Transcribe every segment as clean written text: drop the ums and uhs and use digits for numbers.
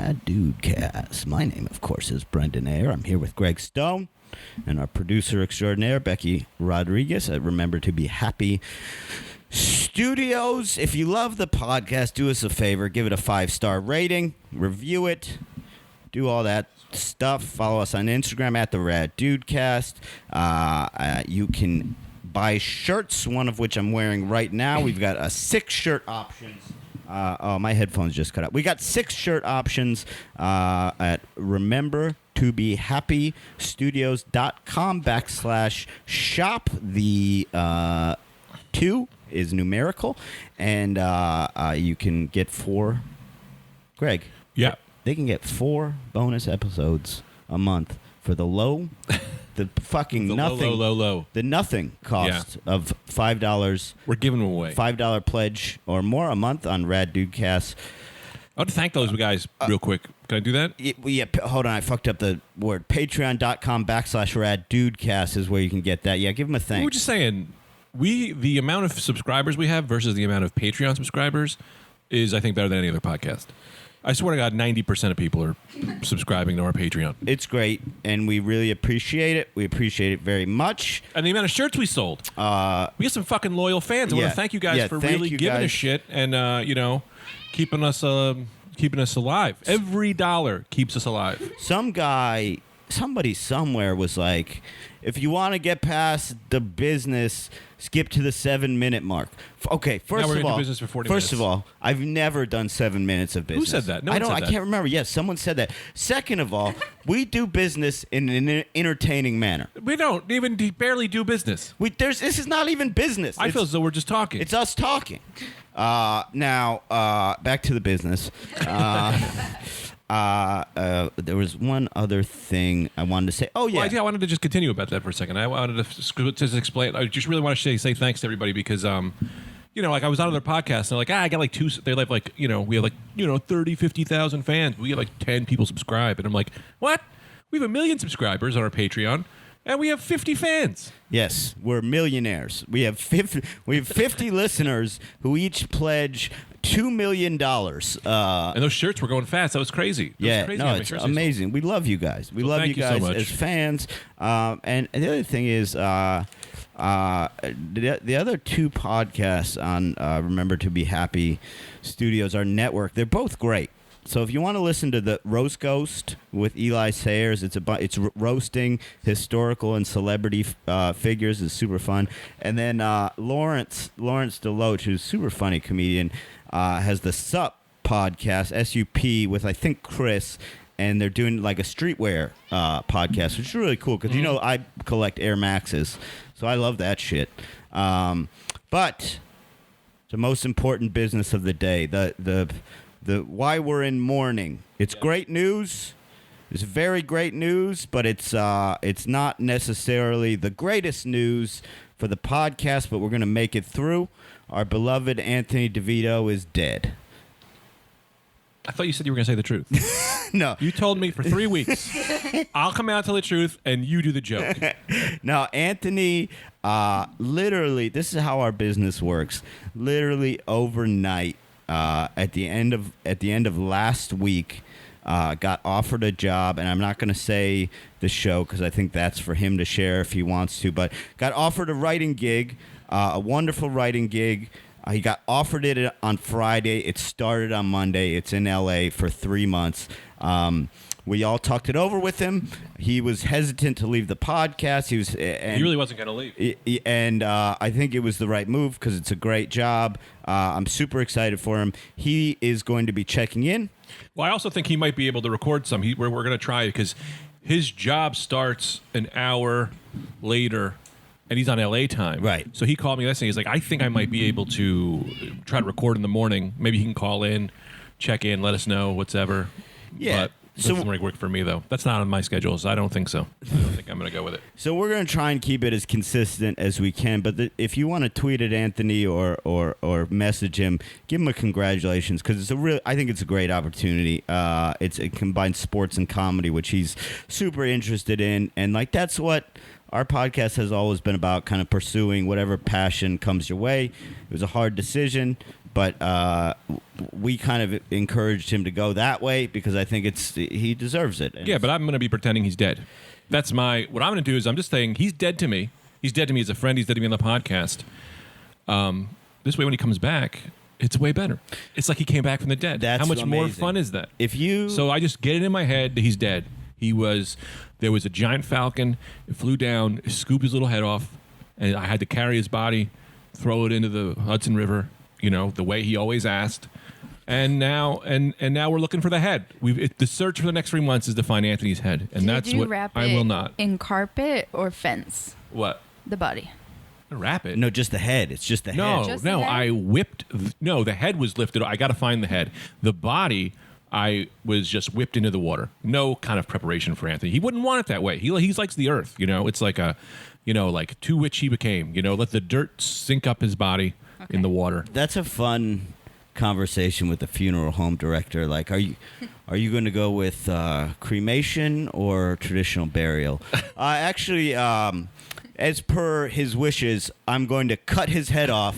Rad Dudecast. My name, of course, is Brendan Ayer. I'm here with Greg Stone and our producer extraordinaire, Becky Rodriguez at Remember to Be Happy Studios. If you love the podcast, do us a favor. Give it a 5-star rating. Review it. Do all that stuff. Follow us on Instagram at the Rad Dudecast. You can buy shirts, one of which I'm wearing right now. We've got a 6-shirt options. My headphones just cut out. We got 6 shirt options at remembertobehappystudios.com/shop. The 2 is numerical, and you can get 4. Greg. Yeah. They can get 4 bonus episodes a month for the low, the fucking The nothing, low. the nothing cost of $5. We're giving them away. $5 pledge or more a month on Rad Dudecast. I want to thank those guys real quick. Can I do that? Yeah, hold on. I fucked up the word. Patreon.com/Rad Dudecast is where you can get that. Yeah, give them a thanks. We were just saying, the amount of subscribers we have versus the amount of Patreon subscribers is, I think, better than any other podcast. I swear to God, 90% of people are subscribing to our Patreon. It's great, and we really appreciate it. We appreciate it very much. And the amount of shirts we sold. We got some fucking loyal fans. I want to thank you guys for really giving a shit and, keeping us alive. Every dollar keeps us alive. Somebody somewhere was like, if you want to get past the business, skip to the 7-minute mark. Okay, first we're of gonna all, do business for 40 first minutes. of all, I've never done 7 minutes of business. Who said that? No I one don't. said I that. can't remember. Yes, someone said that. Second of all, we do business in an entertaining manner. We don't even barely do business. This is not even business. I feel as though we're just talking. It's us talking. Now, back to the business. There was one other thing I wanted to say. Oh, yeah. Well, I wanted to just continue about that for a second. I wanted to just explain. I just really want to say thanks to everybody because, I was on their podcast and they're like, I got like 2. They're like, we have 30, 50,000 fans. We get like 10 people subscribe. And I'm like, what? We have 1 million subscribers on our Patreon. And we have 50 fans. Yes, we're millionaires. We have 50 listeners who each pledge $2 million. And those shirts were going fast. That was crazy. It's amazing. We love you guys. We love you guys so much as fans. And the other thing is, the other 2 podcasts on Remember to Be Happy Studios, our network, they're both great. So if you want to listen to the Roast Ghost with Eli Sayers, it's roasting historical and celebrity figures. It's super fun. And then Lawrence Deloach, who's a super funny comedian, has the SUP podcast, SUP, with I think Chris, and they're doing like a streetwear podcast, which is really cool because I collect Air Maxes, so I love that shit. But the most important business of the day, the why we're in mourning. It's great news. It's very great news, but it's not necessarily the greatest news for the podcast, but we're going to make it through. Our beloved Anthony DeVito is dead. I thought you said you were going to say the truth. No. You told me for 3 weeks, I'll come out to the truth, and you do the joke. No, Anthony, literally, this is how our business works. Literally overnight, at the end of last week, got offered a job, and I'm not going to say the show because I think that's for him to share if he wants to, but got offered a writing gig, a wonderful writing gig. He got offered it on Friday. It started on Monday. It's in L.A. for 3 months. We all talked it over with him. He was hesitant to leave the podcast. He really wasn't going to leave. And I think it was the right move because it's a great job. I'm super excited for him. He is going to be checking in. Well, I also think he might be able to record some. We're going to try it because his job starts an hour later, and he's on LA time. Right. So he called me yesterday. He's like, I think I might be able to try to record in the morning. Maybe he can call in, check in, let us know, whatever. Yeah. But doesn't really work for me, though. That's not on my schedule, so I don't think so. I don't think I'm going to go with it. So we're going to try and keep it as consistent as we can. But if you want to tweet at Anthony or message him, give him a congratulations because I think it's a great opportunity. It combines sports and comedy, which he's super interested in, and like that's what our podcast has always been about, kind of pursuing whatever passion comes your way. It was a hard decision, but we kind of encouraged him to go that way because I think he deserves it. And Yeah, but I'm going to be pretending he's dead. That's what I'm going to do is I'm just saying he's dead to me. He's dead to me as a friend. He's dead to me on the podcast. This way, when he comes back, it's way better. It's like he came back from the dead. That's How much more amazing. fun is that? So I just get it in my head that he's dead. There was a giant falcon. It flew down, it scooped his little head off, and I had to carry his body, throw it into the Hudson River, the way he always asked. And now we're looking for the head. The search for the next 3 months is to find Anthony's head, and that's Did you what wrap I it will not. in carpet or fence? What? The body. Wrap it? no, just the head. It's just the head. No, Just the no. head? I whipped. No, the head was lifted. I got to find the head. The body, I was just whipped into the water. No kind of preparation for Anthony. He wouldn't want it that way. He likes the earth. It's like like to which he became. Let the dirt sink up his body in the water. That's a fun conversation with the funeral home director. Like, are you going to go with cremation or traditional burial? Actually, as per his wishes, I'm going to cut his head off.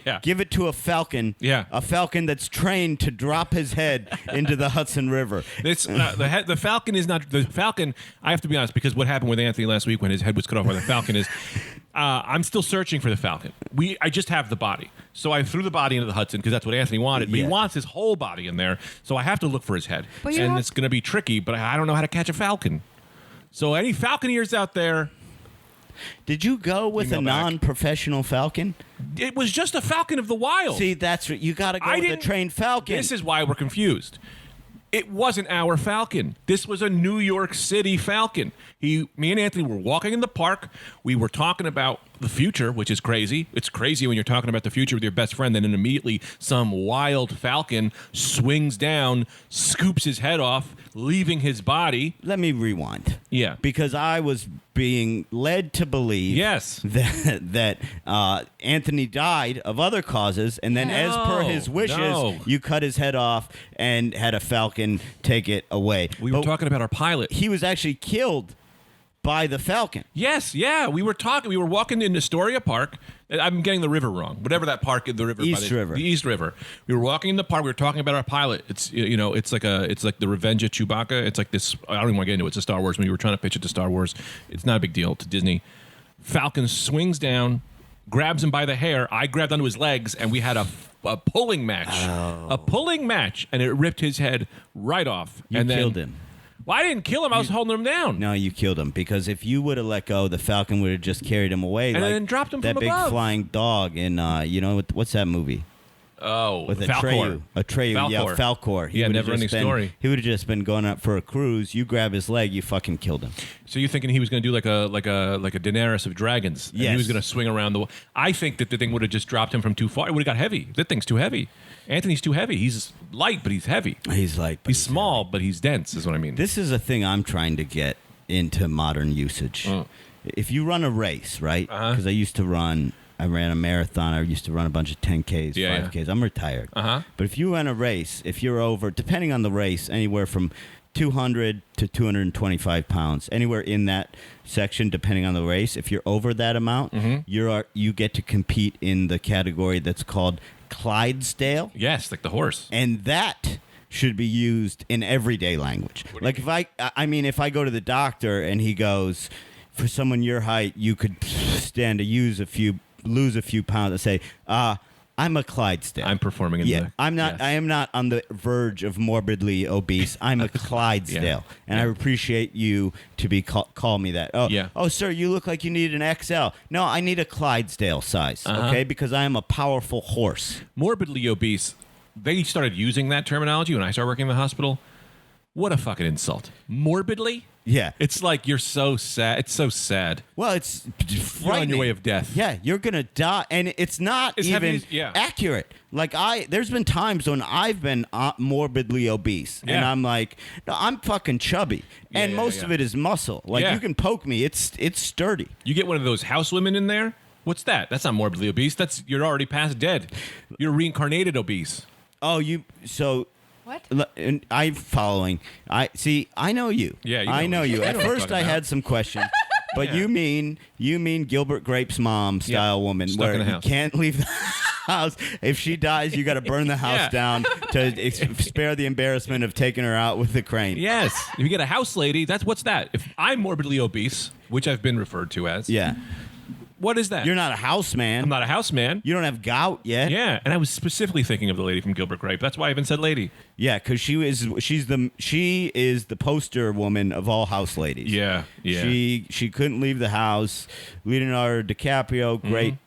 Yeah. Give it to a falcon. Yeah. A falcon that's trained to drop his head into the Hudson River. The falcon is not the falcon. I have to be honest because what happened with Anthony last week when his head was cut off by the falcon is, I'm still searching for the falcon. I just have the body, so I threw the body into the Hudson because that's what Anthony wanted. But Yeah. he wants his whole body in there, so I have to look for his head, But you and have- it's going to be tricky. But I don't know how to catch a falcon. So any falconeers out there, Did you go with a Email back. non-professional falcon? it was just a falcon of the wild. See, that's what you got to go I with a didn't- trained falcon. This is why we're confused. It wasn't our falcon. This was a New York City falcon. Me and Anthony were walking in the park. We were talking about the future, which is crazy. It's crazy when you're talking about the future with your best friend, and then immediately some wild falcon swings down, scoops his head off, leaving his body. Let me rewind. Yeah. Because I was being led to believe Yes. that Anthony died of other causes, and then as per his wishes, no. you cut his head off and had a falcon take it away. We were But talking about our pilot. he was actually killed by the falcon. Yes, yeah. We were walking in Astoria Park. I'm getting the river wrong. Whatever that park, the river. East River. The East River. We were walking in the park. We were talking about our pilot. It's it's like the Revenge of Chewbacca. It's like this. I don't even want to get into it. It's a Star Wars. When we were trying to pitch it to Star Wars, it's not a big deal to Disney. Falcon swings down, grabs him by the hair. I grabbed onto his legs, and we had a pulling match. A pulling match, and it ripped his head right off. You and then, killed him. Well, I didn't kill him. I was holding him down. No, you killed him because if you would have let go, the falcon would have just carried him away, And like then dropped him that from big above. flying dog in what's that movie? Oh, With Falcor. Atreyu, yeah, Falcor. Falcor. Yeah, would've never-ending just been- story. He would have just been going up for a cruise. You grab his leg, you fucking killed him. So you're thinking he was going to do like a Daenerys of dragons? And Yes. he was going to swing around the. I think that the thing would have just dropped him from too far. It would have got heavy. That thing's too heavy. Anthony's too heavy. He's light, but he's heavy. He's like, He's small, but he's dense. Is what I mean. This is a thing I'm trying to get into modern usage. If you run a race, right? Uh-huh. Because I ran a marathon. I used to run a bunch of 10Ks, Yeah, 5Ks. I'm retired. Uh-huh. But if you run a race, if you're over, depending on the race, anywhere from 200 to 225 pounds, anywhere in that section, depending on the race, if you're over that amount, you get to compete in the category that's called Clydesdale. Yes, like the horse. And that should be used in everyday language. What do you Like if I go to the doctor and he goes, for someone your height, you could stand to lose a few pounds. I say, I'm a Clydesdale. I'm performing in Yeah, the. I'm not. Yes. I am not on the verge of morbidly obese. I'm a Clydesdale, Yeah. and I appreciate you to be call me that. Oh, Yeah. Oh, sir, you look like you need an XL. No, I need a Clydesdale size. Uh-huh. Okay, because I am a powerful horse. Morbidly obese. They started using that terminology when I started working in the hospital. What a fucking insult. Morbidly? Yeah. It's like you're so sad. It's so sad. Well, it's You're frightening. on your way of death. Yeah, you're gonna die, and it's not As heavy even as- yeah. accurate. Like there's been times when I've been morbidly obese, and Yeah. I'm like, no, I'm fucking chubby, Yeah, and yeah, most yeah. of it is muscle. Like Yeah. you can poke me, it's sturdy. You get one of those housewomen in there. What's that? That's not morbidly obese. You're already past dead. You're reincarnated obese. Oh, so. What? And I'm following. I see. I know you. Yeah, you I know know me. you. I At know what I'm first, talking I about. had some questions, but Yeah. you mean Gilbert Grape's mom style woman, Stuck where in the you house. can't leave the house. If she dies, you got to burn the house Yeah. down to spare the embarrassment of taking her out with the crane. Yes. If you get a house lady, what's that? If I'm morbidly obese, which I've been referred to as, Yeah. what is that? You're not a house man. I'm not a house man. You don't have gout yet. Yeah, and I was specifically thinking of the lady from Gilbert Grape. That's why I even said lady. Yeah, because she is the poster woman of all house ladies. Yeah, yeah. She couldn't leave the house. Leonardo DiCaprio,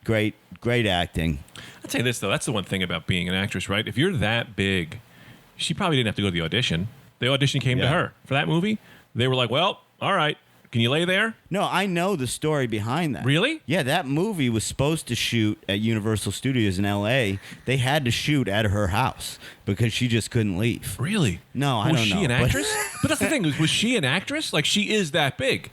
great acting. I'd say this though. That's the one thing about being an actress, right? If you're that big, she probably didn't have to go to the audition. The audition came to Yeah. her for that movie. They were like, "Well, all right, can you lay there?" No, I know the story behind that. Really? Yeah, that movie was supposed to shoot at Universal Studios in L.A. They had to shoot at her house because she just couldn't leave. Really? No, I was don't she know, an but- actress? But that's the thing. Was she an actress? Like she is that big.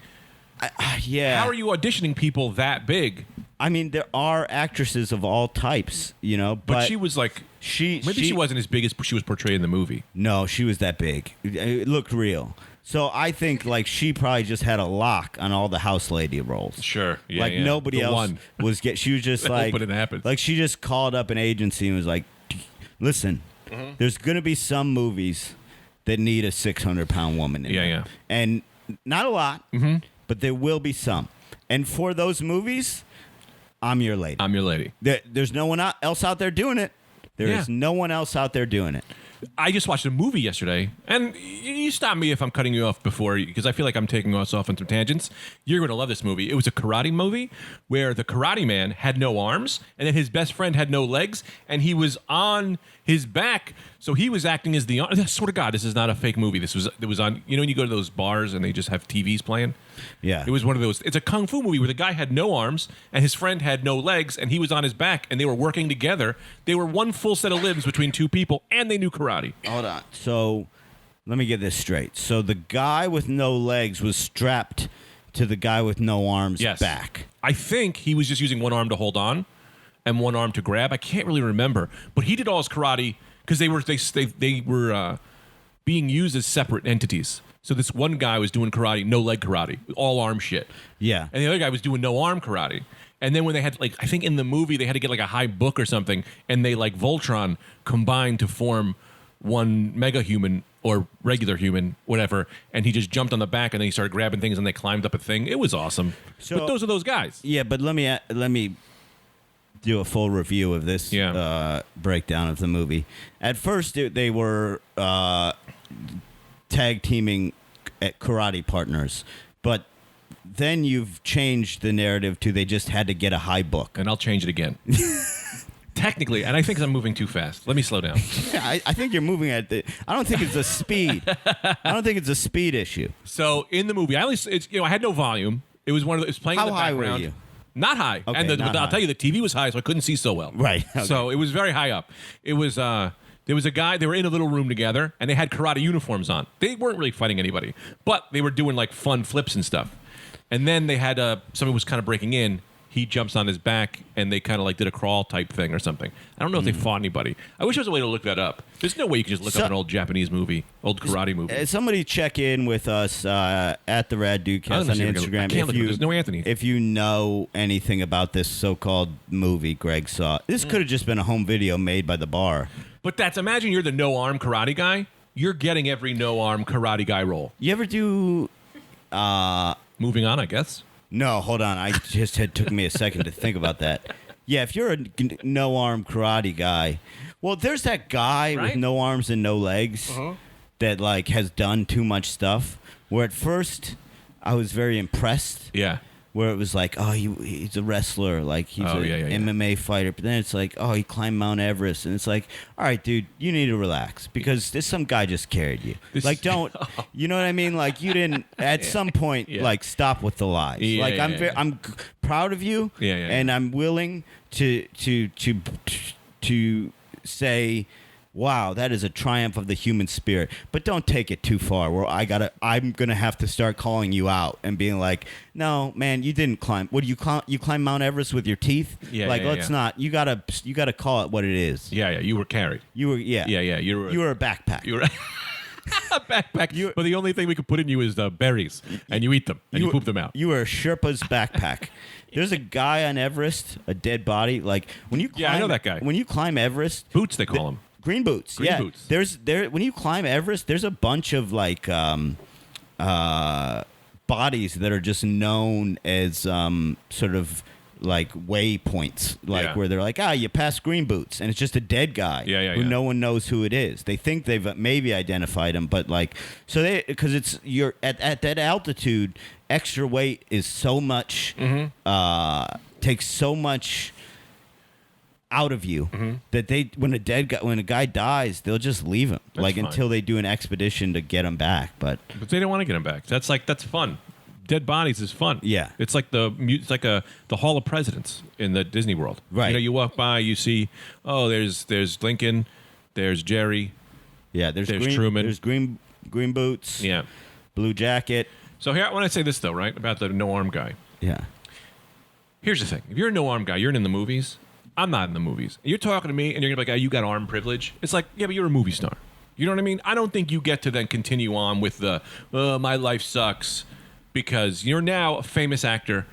Yeah. How are you auditioning people that big? I mean, there are actresses of all types, But she was like, maybe she wasn't as big as she was portrayed in the movie. No, she was that big. It looked real. So I think like she probably just had a lock on all the house lady roles. Sure. Yeah, like yeah. nobody The else one. was she was just like But it happened. like she just called up an agency and was like, listen, Mm-hmm. there's gonna be some movies that need a 600-pound woman in Yeah, them. yeah. And not a lot, but there will be some. And for those movies, I'm your lady. I'm your lady. There's no one else out there doing it. There is Yeah. no one else out there doing it. I just watched a movie yesterday, and you stop me if I'm cutting you off before, because I feel like I'm taking us off on some tangents. You're going to love this movie. It was a karate movie where the karate man had no arms, and then his best friend had no legs, and he was on his back, so he was acting as the. I swear to God, this is not a fake movie. It was on. You know when you go to those bars and they just have TVs playing. Yeah. It was one of those. It's a kung fu movie where the guy had no arms and his friend had no legs, and he was on his back, and they were working together. They were one full set of limbs between two people, and they knew karate. Hold on. So let me get this straight. So the guy with no legs was strapped to the guy with no arms Yes. back. I think he was just using one arm to hold on and one arm to grab. I can't really remember, but he did all his karate because they were being used as separate entities. So this one guy was doing karate, no leg karate, all arm shit. Yeah. And the other guy was doing no arm karate. And then when they had, like, I think in the movie they had to get like a high book or something, and they like Voltron combined to form one mega human or regular human, whatever. And he just jumped on the back, and then he started grabbing things, and they climbed up a thing. It was awesome. So- but those are those guys. Yeah, but let me do a full review of this Yeah. breakdown of the movie. At first, they were tag teaming at karate partners, but then you've changed the narrative to they just had to get a high book. And I'll change it again. Technically, and I think I'm moving too fast. Let me slow down. Yeah, I think you're moving at the. I don't think it's a speed. I don't think it's a speed issue. So in the movie, I had no volume. It was it was playing How in the high were background. you? Not high. Okay, and not I'll high. tell you, the TV was high, so I couldn't see so well. Right, okay. So it was very high up. It was there was a guy. They were in a little room together, and they had karate uniforms on. They weren't really fighting anybody, but they were doing like fun flips and stuff. And then they had somebody was kind of breaking in. He jumps on his back, and they kind of like did a crawl type thing or something. I don't know if they fought anybody. I wish there was a way to look that up. There's no way you can just look up an old Japanese movie, old karate movie. Somebody check in with us at the Rad Dudecast I'm on gonna see if I can- I Instagram. can't look up. There's no Anthony. If you know anything about this so-called movie Greg saw, this could have just been a home video made by the bar. But imagine you're the no arm karate guy. You're getting every no arm karate guy role. You ever do? Moving on, I guess. No, hold on. It took me a second to think about that. Yeah, if you're a no arm karate guy, well, there's that guy Right? with no arms and no legs that like has done too much stuff. Where at first I was very impressed. Yeah. Where it was like, oh, he's a wrestler, like he's Oh, a yeah. MMA fighter. But then it's like, oh, he climbed Mount Everest, and it's like, all right, dude, you need to relax because this some guy just carried you. Don't, you know what I mean? Like you didn't at some point Yeah. like stop with the lies. Yeah, like yeah, I'm I'm proud of you, Yeah, and I'm willing to say, wow, that is a triumph of the human spirit. But don't take it too far where I'm gonna have to start calling you out and being like, no, man, you didn't climb. What do you climb? You climb Mount Everest with your teeth? Yeah, Like, yeah, let's yeah. not. You gotta call it what it is. Yeah. You were carried. You were Yeah. You were. You were a backpack. You were. backpack. But the only thing we could put in you is berries, and you eat them, and you poop them out. You were a Sherpa's backpack. There's a guy on Everest, a dead body. Like when you climb, Yeah, I know that guy. When you climb Everest, Boots, they call them. green boots. Green yeah, boots. When you climb Everest, there's a bunch of like bodies that are just known as sort of like waypoints, like Yeah. where they're like, you passed green boots, and it's just a dead guy who Yeah. no one knows who it is. They think they've maybe identified him, but like, so they because it's you're at that altitude, extra weight is so much takes so much out of you that when a guy dies, they'll just leave him That's fine. until they do an expedition to get him back. But But they don't want to get them back. That's fun. Dead bodies is fun. Yeah. It's like the Hall of Presidents in the Disney World. Right. You know, you walk by, you see, there's Lincoln, there's Jerry. yeah, there's There's green, Truman. there's green boots, Yeah. blue jacket, So here, I want to say this though, right, about the no arm guy. yeah. Here's the thing: if you're a no arm guy, you're in the movies. I'm not in the movies. You're talking to me, and you're gonna be like, "You got arm privilege." It's like, yeah, but you're a movie star. You know what I mean? I don't think you get to then continue on with the my life sucks because you're now a famous actor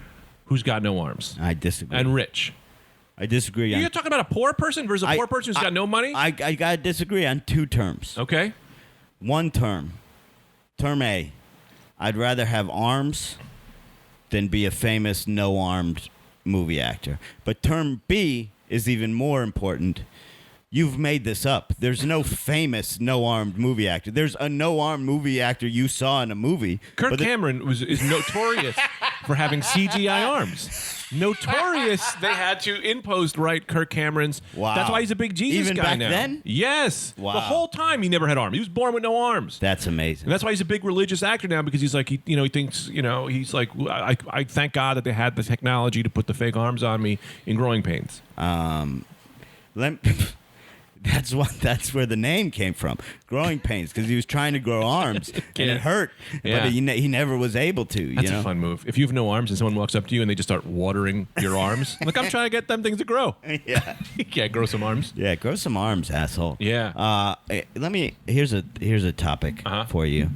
who's got no arms I disagree. and rich. I disagree. You're talking about a poor person versus a poor person who's got no money. I gotta disagree on two terms. Okay. One term A, I'd rather have arms than be a famous no-armed movie actor. But term B is even more important. You've made this up. There's no famous no-armed movie actor. There's a no-armed movie actor you saw in a movie. Kirk but Cameron is notorious for having CGI arms. Notorious, they had to impose Kirk Cameron's. Wow. That's why he's a big Jesus Even guy back now. then? Yes. Wow. The whole time he never had arms. He was born with no arms. That's amazing. And that's why he's a big religious actor now because he's like, he thinks, he's like, I thank God that they had the technology to put the fake arms on me in growing pains. That's where the name came from. Growing pains, because he was trying to grow arms and Yeah. it hurt, Yeah. but he never was able to. That's you know? a fun move. If you have no arms and someone walks up to you and they just start watering your arms, like, I'm trying to get them things to grow. Yeah, You can't grow some arms. yeah. Grow some arms, asshole. Yeah. Here's a topic for you.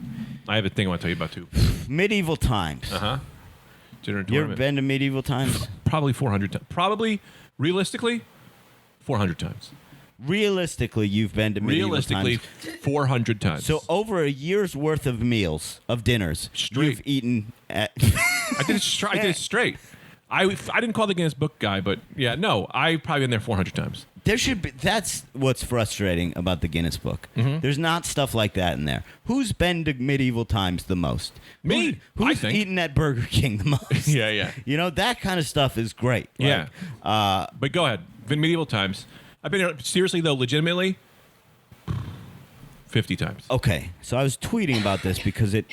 I have a thing I want to tell you about too. Medieval times. Uh-huh. Dinner and You ever tournament. been to medieval times? Probably 400 times. Probably, realistically, 400 times. Realistically, you've been to medieval Realistically, times. 400 times. So over a year's worth of meals, of dinners, Straight. you've eaten at. I did it straight. I didn't call the Guinness Book guy, but yeah, no, I've probably been there 400 times. There should be. That's what's frustrating about the Guinness Book. There's not stuff like that in there. Who's been to medieval times the most? Me, Who's I think. eaten at Burger King the most? Yeah. You know, that kind of stuff is great. Yeah. Like, But go ahead. Been medieval times. I've been there, seriously, though, legitimately, 50 times. okay. So I was tweeting about this because it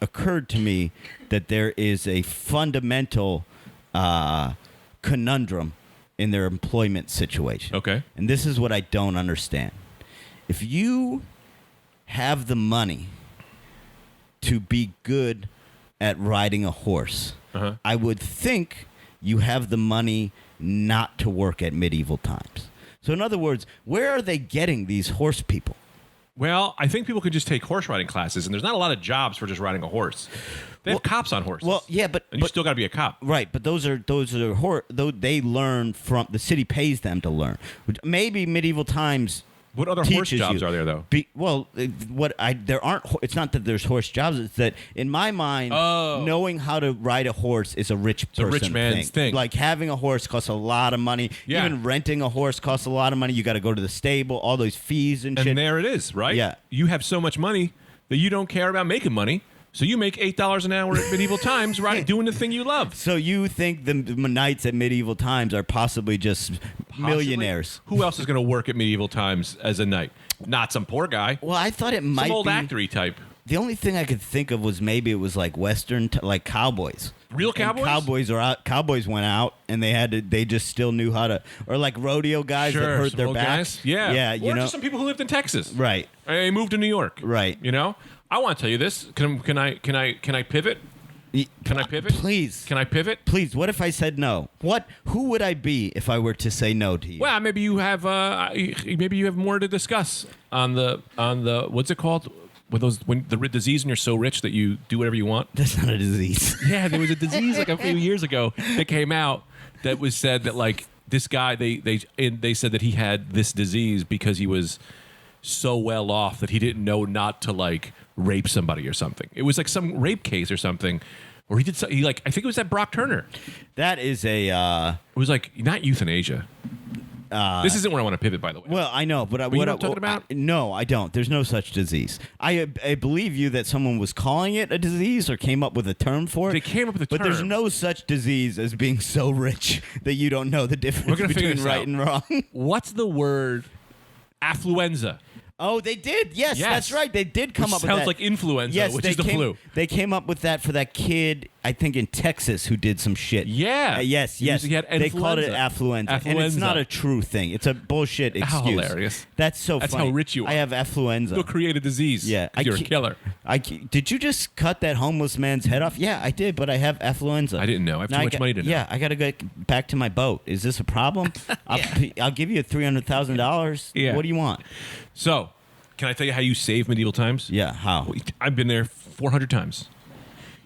occurred to me that there is a fundamental conundrum in their employment situation. Okay. And this is what I don't understand. If you have the money to be good at riding a horse, Uh-huh. I would think you have the money not to work at medieval times. So in other words, where are they getting these horse people? Well, I think people could just take horse riding classes, and there's not a lot of jobs for just riding a horse. They have cops on horses. Well, yeah, but and you still got to be a cop. right, but those are though they learn from the city pays them to learn. Maybe medieval times. What other horse teaches jobs you. are there, though? There aren't. It's not that there's horse jobs. It's that in my mind, knowing how to ride a horse is a rich person a rich man's thing. Like having a horse costs a lot of money. Yeah. Even renting a horse costs a lot of money. You got to go to the stable, all those fees and shit. And there it is, right? Yeah. You have so much money that you don't care about making money. So you make $8 an hour at medieval times, right? Doing the thing you love. So you think the knights at medieval times are possibly just millionaires? Who else is going to work at medieval times as a knight? Not some poor guy. Well, I thought it might Some old be. actory type. The only thing I could think of was maybe it was like Western, like cowboys. Real And cowboys? Cowboys are out. Cowboys went out, and they had to. They just still knew how to, or like rodeo guys that hurt some their old backs. guys. Yeah. yeah. Or You know, just some people who lived in Texas. right, They moved to New York. right. You know? I want to tell you this. Can I pivot? Can I pivot? Please. Can I pivot? Please, what if I said no? Who would I be if I were to say no to you? Well, maybe you have more to discuss on the what's it called? When the disease and you're so rich that you do whatever you want. That's not a disease. Yeah, there was a disease like a few years ago that came out that was said that like this guy they said that he had this disease because he was so well off that he didn't know not to like rape somebody or something. It was like some rape case or something where I think it was that Brock Turner. That is a It was like not euthanasia. This isn't where I want to pivot, by the way. well, I know, but you know what I'm talking about? No, I don't. There's no such disease. I believe you that someone was calling it a disease or came up with a term for it. They came up with a but there's term. no such disease as being so rich that you don't know the difference We're gonna figure between this right out. and wrong. What's the word? Affluenza. Oh, they did. Yes, that's right. They did come Which up with sounds that. like influenza, yes, which they is the came, flu. They came up with that for that kid, I think in Texas, who did some shit. Yeah. Yes. He had They called it influenza. affluenza. And it's not Affluenza. a true thing. It's a bullshit excuse. How hilarious. That's so That's funny. how rich you are. I have affluenza. Go create a disease. Yeah. 'cause you're a killer. Did you just cut that homeless man's head off? Yeah, I did, but I have affluenza. I didn't know. I have too much money to know. Yeah, I got to go back to my boat. Is this a problem? I'll give you $300,000. Yeah. What do you want? So, can I tell you how you save medieval times? Yeah, how? I've been there 400 times.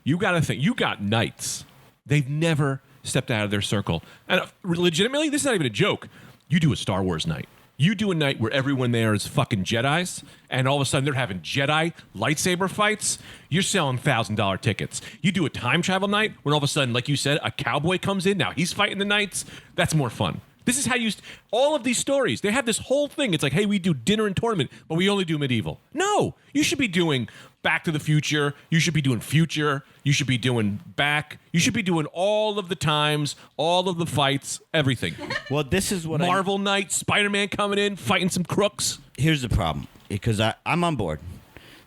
You got to think. You got knights. They've never stepped out of their circle. And legitimately, this is not even a joke. You do a Star Wars night. You do a night where everyone there is fucking Jedis, and all of a sudden they're having Jedi lightsaber fights. You're selling $1,000 tickets. You do a time travel night when all of a sudden, like you said, a cowboy comes in. Now he's fighting the knights. That's more fun. This is how you... all of these stories, they have this whole thing. It's like, hey, we do dinner and tournament, but we only do medieval. No, you should be doing Back to the Future. You should be doing Future. You should be doing Back. You should be doing all of the times, all of the fights, everything. Well, this is what Marvel Night, Spider-Man coming in, fighting some crooks. Here's the problem, because I'm on board.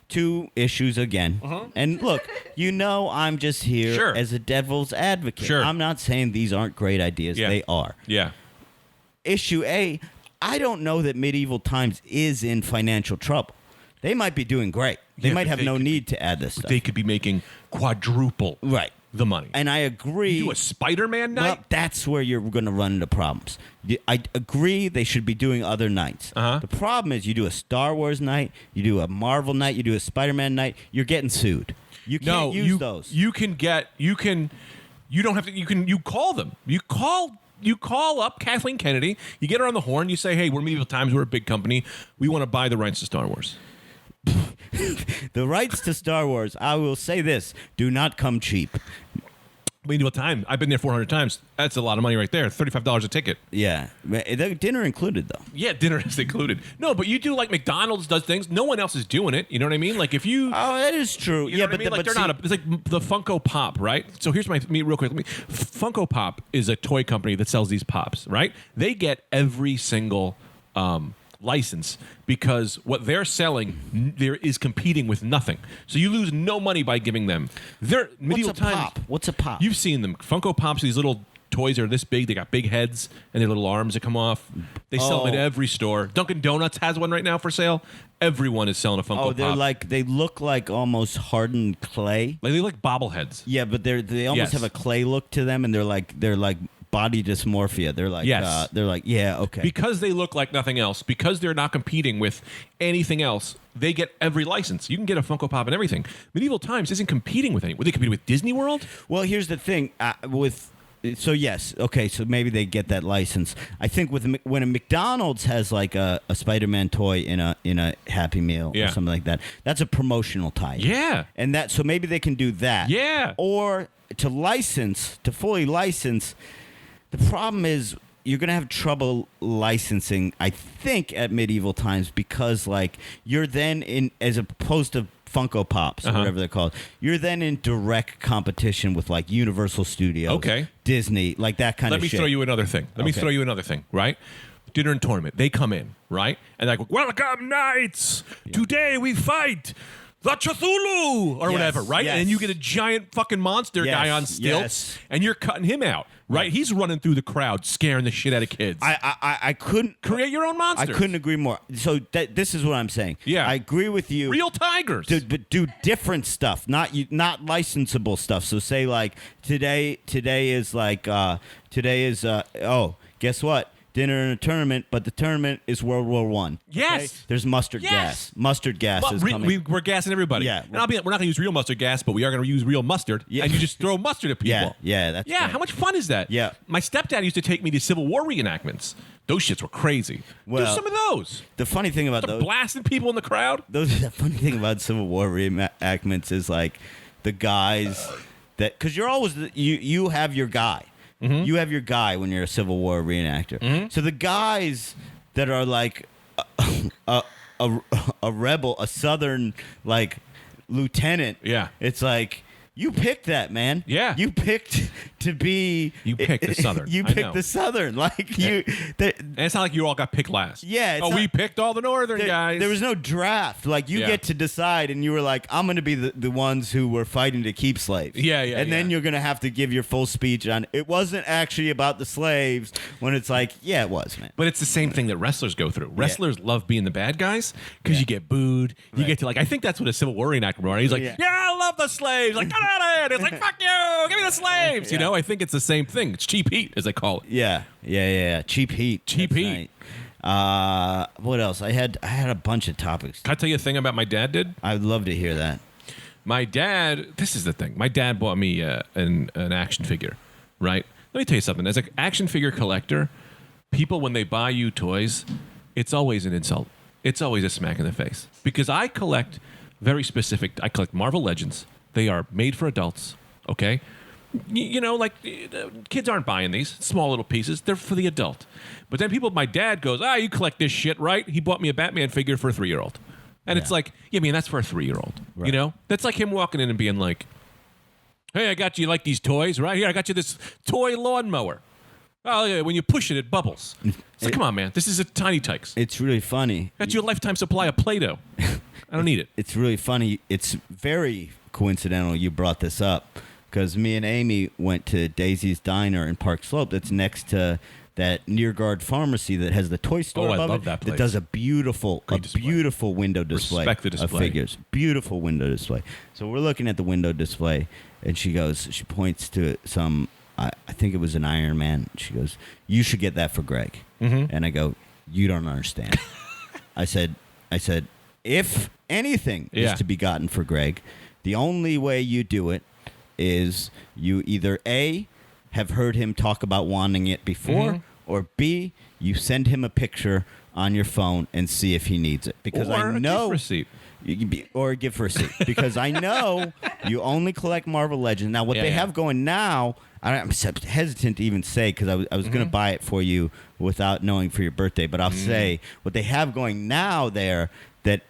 2 issues again. And look, I'm just here Sure. as a devil's advocate. Sure. I'm not saying these aren't great ideas. Yeah. They are. Yeah. Issue A, I don't know that Medieval Times is in financial trouble. They might be doing great. They Yeah, might but have they no could need to add this stuff. They could be making quadruple Right. the money. And I agree. You do a Spider-Man night? Well, that's where you're going to run into problems. I agree they should be doing other nights. Uh-huh. The problem is you do a Star Wars night, you do a Marvel night, you do a Spider-Man night, you're getting sued. You can't use those. You don't have to, you call them. You call up Kathleen Kennedy, you get her on the horn, you say, hey, we're Medieval Times, we're a big company, we want to buy the rights to Star Wars. The rights to Star Wars, I will say this, do not come cheap. Medieval Times, I've been there 400 times. That's a lot of money right there. $35 a ticket. Yeah. The dinner included, though. Yeah, dinner is included. No, but you do like McDonald's does things. No one else is doing it. You know what I mean? Like if you... Oh, that is true. You know what I mean? Like they're not it's like the Funko Pop, right? So here's me real quick. Funko Pop is a toy company that sells these pops, right? They get every single license because what they're selling there is competing with nothing. So you lose no money by giving them. They're Medieval Times. Pop? What's a pop? You've seen them. Funko Pops, these little toys are this big. They got big heads and their little arms that come off. They sell them at every store. Dunkin' Donuts has one right now for sale. Everyone is selling a Funko Pop. They look like almost hardened clay. Like they look like bobbleheads. Yeah, but they almost Yes. have a clay look to them, and they're like body dysmorphia. They're like Yes. okay. Because they look like nothing else, because they're not competing with anything else, they get every license. You can get a Funko Pop and everything. Medieval Times isn't competing with anyone. Were they competing with Disney World? Well, here's the thing so yes, okay, so maybe they get that license. I think when a McDonald's has like a Spider-Man toy in a Happy Meal Yeah. or something like that, that's a promotional tie. Yeah. And so maybe they can do that. Yeah. Or to fully license. The problem is you're going to have trouble licensing, I think, at Medieval Times because, like, you're then in, as opposed to Funko Pops or whatever they're called, you're then in direct competition with, like, Universal Studios, Okay. Disney, like that kind Let of me shit. throw you another thing. Let me Okay. throw you another thing, right? Dinner and tournament. They come in, right? And they're like, welcome, knights. Today we fight the Cthulhu or Yes, whatever, right? yes. And then you get a giant fucking monster Yes, guy on stilts, yes. and you're cutting him out, right? He's running through the crowd, scaring the shit out of kids. I couldn't Create your own I monster. couldn't agree more. So this is what I'm saying. Yeah. I agree with you. Real tigers. But do different stuff, not licensable stuff. So say like today is like guess what? Dinner in a tournament, but the tournament is World War One. Yes. There's mustard Yes. gas. Mustard gas Well, is coming. we're gassing everybody. Yeah. And we're not going to use real mustard gas, but we are going to use real mustard. Yeah. And you just throw mustard at people. Yeah, that's Yeah, right. how much fun is that? Yeah. My stepdad used to take me to Civil War reenactments. Those shits were crazy. Do Well, some of those. The funny thing about They're those, blasting people in the crowd. the funny thing about Civil War reenactments is like the guys that because you're always you have your guy. Mm-hmm. You have your guy when you're a Civil War reenactor. So the guys that are like a rebel, a Southern like lieutenant. Yeah. It's like you picked that, man. Yeah. You picked to be. You picked the Southern. You I know. picked the Southern. Like you. And it's not like you all got picked last. Yeah, it's Oh, we not- picked all the Northern guys. There was no draft. Like you Yeah. get to decide, and you were like, "I'm going to be the ones who were fighting to keep slaves." Yeah, And then yeah. you're going to have to give your full speech on. It wasn't actually about the slaves. When it's like, yeah, it was, man. But it's the same thing that wrestlers go through. Wrestlers love being the bad guys because you get booed. You get to like, I think that's what a Civil War reenactment was. He's like, Yeah. yeah, I love the slaves. Like, get out of here. It's like, fuck you. Give me the slaves. You know, I think it's the same thing. It's cheap heat, as they call it. Yeah. Cheap heat. Cheap That's heat. right. What else? I had a bunch of topics. Can I tell you a thing about my dad did? I'd love to hear that. My dad, this is the thing. My dad bought me an action figure, right? Let me tell you something. As an action figure collector, people, when they buy you toys, it's always an insult. It's always a smack in the face. Because I collect I collect Marvel Legends. They are made for adults, okay? You know, like, kids aren't buying these small little pieces. They're for the adult. But then my dad goes, you collect this shit, right? He bought me a Batman figure for a 3-year-old. And it's like, yeah, I mean, that's for a 3-year-old. You Right. know? That's like him walking in and being like, hey, I got you like these toys, right? Here, I got you this toy lawnmower. Oh, yeah, when you push it, it bubbles. It's like, come on, man. This is a Tiny Tykes. It's really funny. Got you a lifetime supply of Play-Doh. I don't need it. It's really funny. It's very coincidental you brought this up because me and Amy went to Daisy's Diner in Park Slope. That's next to that Near Guard Pharmacy that has the toy store Oh, I above love it. that place. does a beautiful display. window display, Respect the of display. figures. Beautiful window display. So we're looking at the window display, and she points to some. I think it was an Iron Man. She goes, "You should get that for Greg." Mm-hmm. And I go, "You don't understand." I said, if anything Yeah. is to be gotten for Greg, the only way you do it is you either A, have heard him talk about wanting it before, Mhm. or B, you send him a picture on your phone and see if he needs it. Because Or I a know. gift receipt. Or a gift receipt. Because I know you only collect Marvel Legends. Now, what Yeah, they yeah. have going now, I'm hesitant to even say because I was going to buy it for you without knowing for your birthday, but I'll say what they have going now there that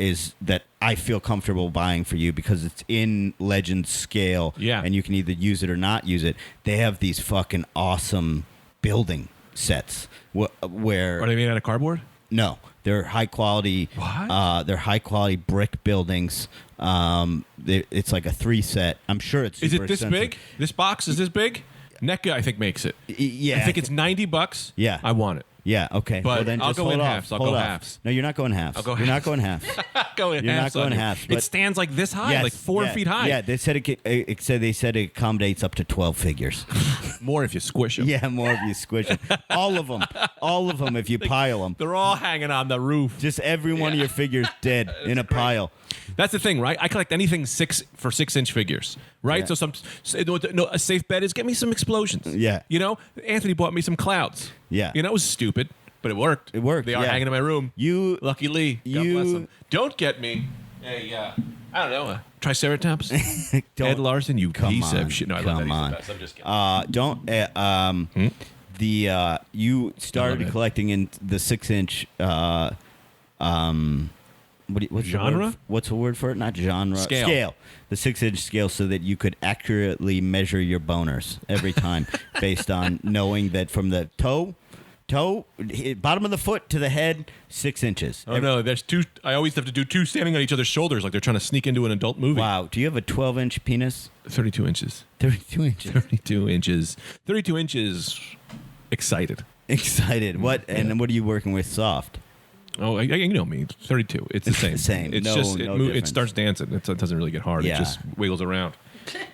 I feel comfortable buying for you because it's in Legends scale, Yeah. and you can either use it or not use it. They have these fucking awesome building sets where Are they made out of cardboard? no, they're high quality. What? They're high quality brick buildings. It's like a 3 set. I'm sure it's. Is super it this expensive. big? This box is this big? NECA, I think, makes it. Yeah, I think it's $90. Yeah. I want it. Yeah. Okay. But well, then I'll just go hold in off. halves. I'll Hold go off. halves. No, you're not going halves. I'll go You're not halves. going halves. Go in You're not halves going on you. halves, It but- stands like this high, Yes, like 4 yeah, feet high. Yeah, they said they said it accommodates up to 12 figures. More if you squish them. Yeah, more if you squish them. All of them if you pile them. They're all hanging on the roof. Just every one of your figures dead in a pile. That's the thing, right? I collect anything 6-inch figures, right? Yeah. So a safe bet is get me some explosions. Yeah. You know, Anthony bought me some clouds. Yeah. You know, it was stupid, but it worked. It worked, They are yeah. hanging in my room. Lucky Lee. God you- bless him. Don't get me a, I don't know, a Triceratops. Don't- Ed Larson, you Come piece on, of shit. No, I love that. come He's on. the best. I'm just kidding. Don't you Love started it. collecting in the 6-inch what's Genre? what's the word for it? Not genre. Scale. The 6-inch scale, so that you could accurately measure your boners every time, based on knowing that from the toe bottom of the foot to the head, 6 inches. Oh no, there's two. I always have to do two standing on each other's shoulders like they're trying to sneak into an adult movie. Wow. Do you have a 12-inch penis? 32 inches. 32 inches. 32 inches. 32 inches. Excited. Excited. What? And what are you working with? Soft. Oh, you know me. 32. It's the same. Same. It's No- just no it difference. starts dancing. It doesn't really get hard. Yeah. It just wiggles around.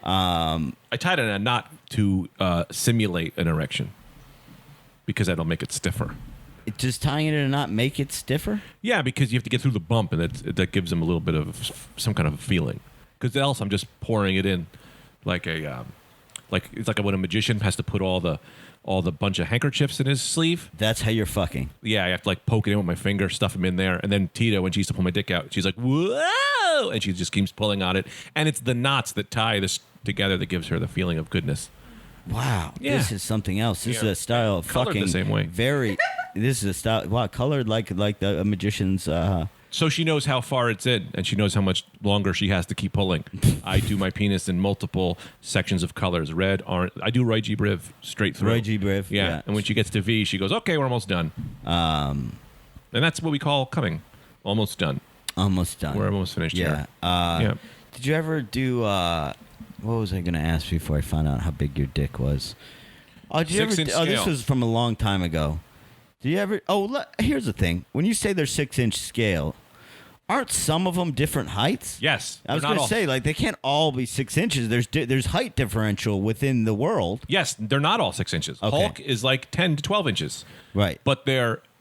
I tied it in a knot to simulate an erection because that'll make it stiffer. Just tying it in a knot make it stiffer? Yeah, because you have to get through the bump, and that gives them a little bit of some kind of a feeling. Because else, I'm just pouring it in like it's like when a magician has to put all the bunch of handkerchiefs in his sleeve. That's how you're fucking. Yeah, I have to like poke it in with my finger, stuff him in there, and then Tita, when she used to pull my dick out, she's like, "Whoa!" and she just keeps pulling on it, and it's the knots that tie this together that gives her the feeling of goodness. Wow. Yeah. This is something else. This Yeah. is a style of Colored the fucking same way. very. This is a style. Wow, colored like a magician's. So she knows how far it's in, and she knows how much longer she has to keep pulling. I do my penis in multiple sections of colors: red, orange. I do Roy G. Briv straight through. Roy G. Briv, yeah. And when she gets to V, she goes, "Okay, we're almost done." And that's what we call coming. Almost done. Almost done. We're almost finished Yeah. here. Yeah. Did you ever do? What was I going to ask before I found out how big your dick was? Oh, did you 6 ever? inch Oh, this scale. was from a long time ago. Do you ever? Oh, here's the thing. When you say they're 6-inch scale, aren't some of them different heights? Yes. I was they're not going to all- say, like, they can't all be 6 inches. There's height differential within the world. Yes, they're not all 6 inches. Okay. Hulk is like 10 to 12 inches. Right. But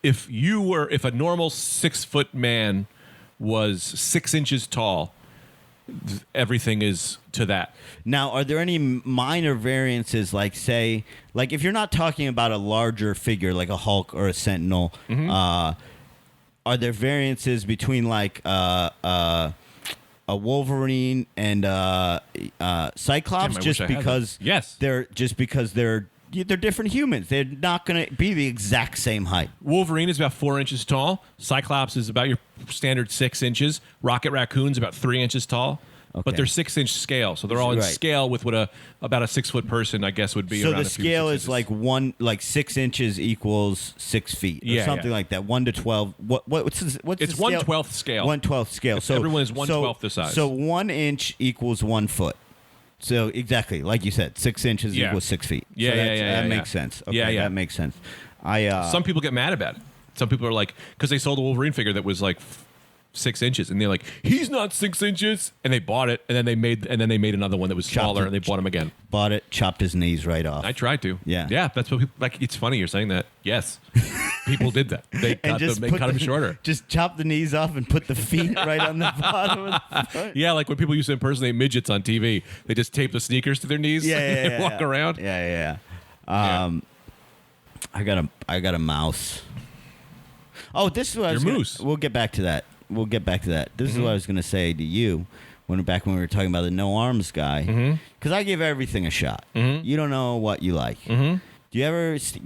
if a normal 6-foot man was 6 inches tall, everything is to that. Now, are there any minor variances, like, say, like if you're not talking about a larger figure like a Hulk or a Sentinel, Mm-hmm. are there variances between like a Wolverine and Cyclops Damn, I just wish I had because that. Yes. they're different humans. They're not going to be the exact same height. Wolverine is about 4 inches tall. Cyclops is about your standard 6 inches. Rocket Raccoon's about 3 inches tall. Okay. But they're 6-inch scale, so they're all in Right. scale with what about a 6-foot person, I guess, would be. So around the a few scale 6 is inches. like 6 inches equals 6 feet, or Yeah, something yeah. like that. 1 to 12. What's It's the scale? 1/12 scale. 1/12 scale. So everyone is 1/12 the size. So 1 inch equals 1 foot. So exactly, like you said, 6 inches Yeah. equals 6 feet. Yeah, So yeah, that's- yeah, That yeah, makes yeah. sense. Okay, Yeah, yeah. that makes sense. Some people get mad about it. Some people are like, because they sold a Wolverine figure that was like 6 inches, and they're like, he's not 6 inches, and they bought it, and then they made another one that was smaller, it. and they bought him again. bought it, chopped his knees right off. I tried to. Yeah. yeah. That's what people like. It's funny you're saying that. Yes, people did that. They cut them shorter. Just chop the knees off and put the feet right on the bottom of the foot. Yeah, like when people used to impersonate midgets on TV, they just tape the sneakers to their knees. Yeah, and yeah, they yeah, walk around. Yeah. I got a mouse. Oh, this is what I was Your gonna- moose. We'll get back to that. This is what I was going to say to you when we were talking about the no arms guy. Because I give everything a shot. You don't know what you like. Do you ever see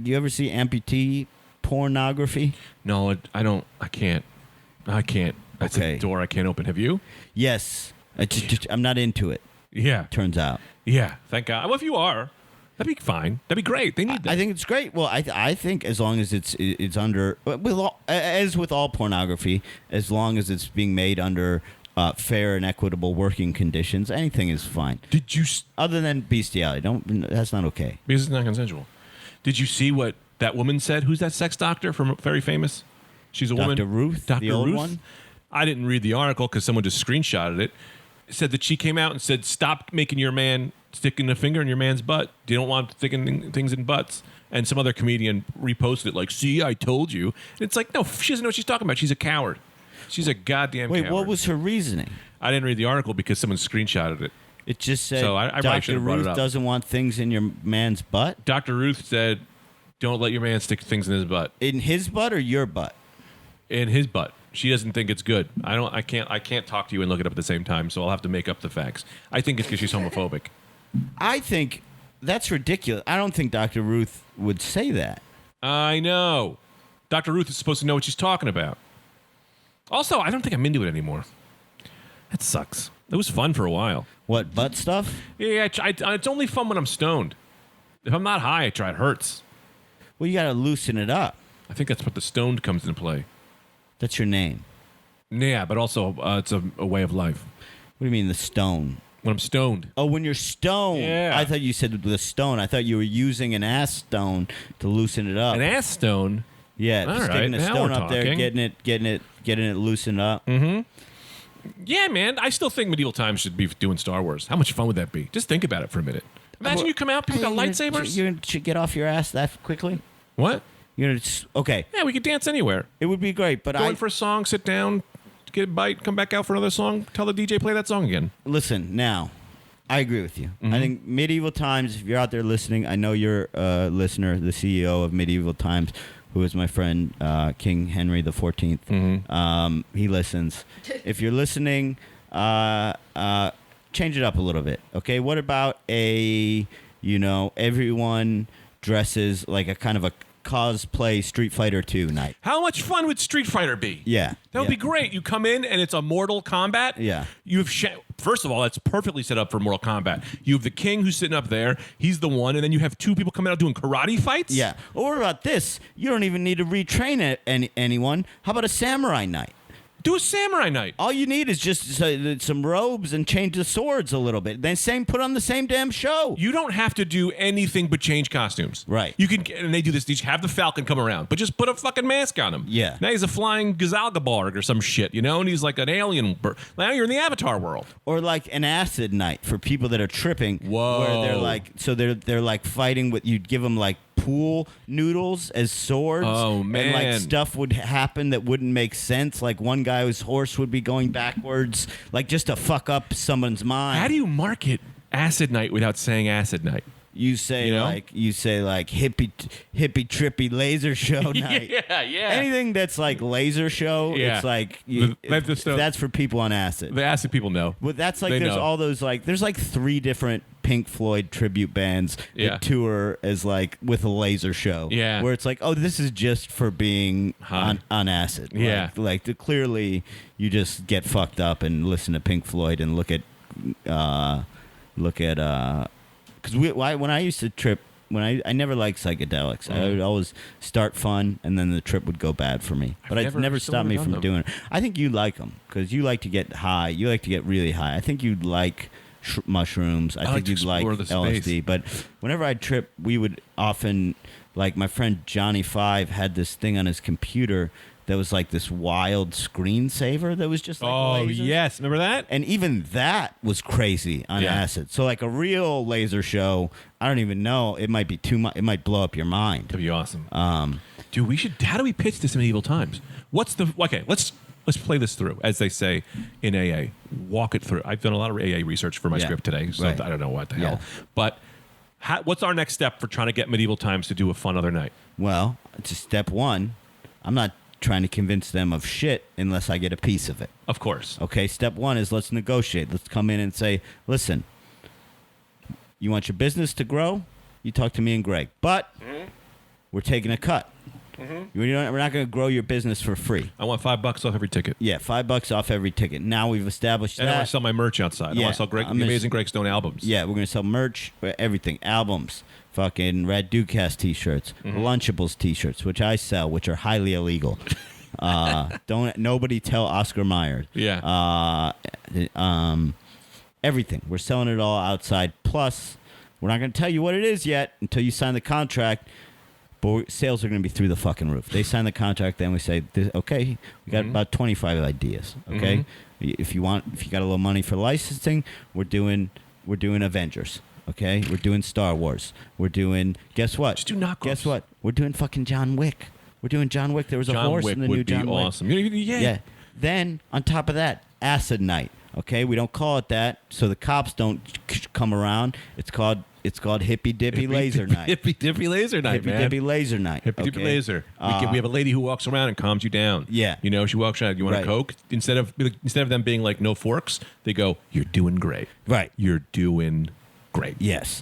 amputee pornography? No, I don't. I can't. That's Okay. a door I can't open. Have you? Yes. I'm not into it. Yeah. Turns out. Yeah. Thank God. Well, if you are, that'd be fine. That'd be great. They need that. I think it's great. Well, I think as long as it's under as with all pornography, as long as it's being made under fair and equitable working conditions, anything is fine. Did you? Other than bestiality, that's not okay. Because it's not consensual. Did you see what that woman said? Who's that sex doctor from very famous? She's a woman. Dr. Ruth, Dr. the old Ruth? one? I didn't read the article because someone just screenshotted it. It said that she came out and said, "Stop making your man sticking a finger in your man's butt. You don't want sticking things in butts." And some other comedian reposted it like, "See, I told you." And it's like, no, she doesn't know what she's talking about. She's a coward. She's a goddamn Wait, coward. what was her reasoning? I didn't read the article because someone screenshotted it. It just said So I probably should Dr. have brought it Ruth up. doesn't want things in your man's butt. Dr. Ruth said, "Don't let your man stick things in his butt." In his butt or your butt? In his butt. She doesn't think it's good. I can't talk to you and look it up at the same time, so I'll have to make up the facts. I think it's because she's homophobic. I think that's ridiculous. I don't think Dr. Ruth would say that. I know. Dr. Ruth is supposed to know what she's talking about. Also, I don't think I'm into it anymore. That sucks. It was fun for a while. What, butt stuff? Yeah, it's only fun when I'm stoned. If I'm not high, it hurts. Well, you got to loosen it up. I think that's what the stoned comes into play. That's your name. Yeah, but also it's a way of life. What do you mean the stone? When I'm stoned. Oh, when you're stoned. Yeah. I thought you said the stone. I thought you were using an ass stone to loosen it up. An ass stone. Yeah, All sticking right, a now stone we're up there, talking. getting it loosened up. Yeah, man. I still think medieval times should be doing Star Wars. How much fun would that be? Just think about it for a minute. Imagine you come out, people got lightsabers. You should get off your ass that quickly. What? You're gonna okay. Yeah, we could dance anywhere. It would be great, but Go in for a song, sit down, get a bite, come back out for another song, tell the DJ play that song again. Listen now. I agree with you. Mm-hmm. I think medieval times. If you're out there listening, I know you're a listener, the CEO of Medieval Times, who is my friend King Henry the 14th. Mm-hmm. He listens. If you're listening, change it up a little bit. Okay. What about everyone dresses like a kind of a cosplay Street Fighter 2 night? How much fun would Street Fighter be? Yeah. That would yeah. be great. You come in and it's a Mortal Kombat. Yeah. You have first of all, that's perfectly set up for Mortal Kombat. You have the king who's sitting up there. He's the one, and then you have two people coming out doing karate fights. Yeah. Or what about this? You don't even need to retrain anyone. How about a samurai night? Do a samurai night. All you need is just some robes and change the swords a little bit. Then put on the same damn show. You don't have to do anything but change costumes. Right. You can, and they do this. They have the Falcon come around, but just put a fucking mask on him. Yeah. Now he's a flying Gazalgaborg or some shit, and he's like an alien. Now you're in the Avatar world. Or like an acid night for people that are tripping. Whoa. Where they're like fighting with, you'd give them like pool noodles as swords. Oh, And man. like stuff would happen that wouldn't make sense. Like one guy's horse would be going backwards, like just to fuck up someone's mind. How do you market Acid Night without saying Acid Night? You say You know? like hippie trippy laser show night. Yeah. Anything that's like laser show, Yeah. it's like That's for people on acid. The acid people know. But that's like They there's know. all those like there's like 3 different Pink Floyd tribute bands that Yeah. tour as like with a laser show. Yeah. Where it's like, oh, this is just for being High. on acid. Yeah. Clearly you just get fucked up and listen to Pink Floyd and look at because when I used to trip, when I never liked psychedelics. I would always start fun, and then the trip would go bad for me. But it never stopped me from doing it. I think you like them because you like to get high. You like to get really high. I think you'd like mushrooms. I like think to you'd like explore the LSD. space. But whenever I'd trip, we would often, like my friend Johnny Five had this thing on his computer that was like this wild screensaver that was just like lasers. yes, remember that? And even that was crazy on Yeah. acid. So like a real laser show, I don't even know. It might be too much. It might blow up your mind. That'd be awesome. Dude, we should. How do we pitch this in medieval times? What's the okay? Let's play this through, as they say in AA. Walk it through. I've done a lot of AA research for my Yeah. script today, so Right. I don't know what the Yeah. hell. But what's our next step for trying to get medieval times to do a fun other night? Well, it's step one. I'm not trying to convince them of shit unless I get a piece of it. Of course. Okay, step one is let's negotiate. Let's come in and say, listen, you want your business to grow? You talk to me and Greg. But we're taking a cut. We're not going to grow your business for free. I want $5 off every ticket. Yeah, $5 off every ticket. Now we've established And I want that. to sell my merch outside. I Yeah, want to sell the I'm gonna amazing Greg Stone albums. Yeah, we're going to sell merch, everything, albums, fucking Red Dukecast t-shirts, Lunchables t-shirts, which I sell, which are highly illegal. Don't nobody tell Oscar Mayer. Yeah. Everything. We're selling it all outside. Plus, we're not going to tell you what it is yet until you sign the contract. But sales are going to be through the fucking roof. They sign the contract, then we say, okay, we got about 25 ideas. Okay, if you got a little money for licensing, we're doing Avengers. Okay, we're doing Star Wars. We're doing guess what? Just do knockoffs. Guess what? We're doing fucking John Wick. We're doing John Wick. There was a John horse Wick in the would new be John Wick. awesome. Yeah. Then on top of that, acid night. Okay, we don't call it that, so the cops don't come around. It's called hippy dippy laser night. Hippy dippy laser night, Hippy man. dippy laser night. Hippy dippy okay? laser. We have a lady who walks around and calms you down. Yeah. She walks around. You want Right. a Coke? Instead of them being like no forks, they go, "You're doing great. Right. You're doing great." Yes.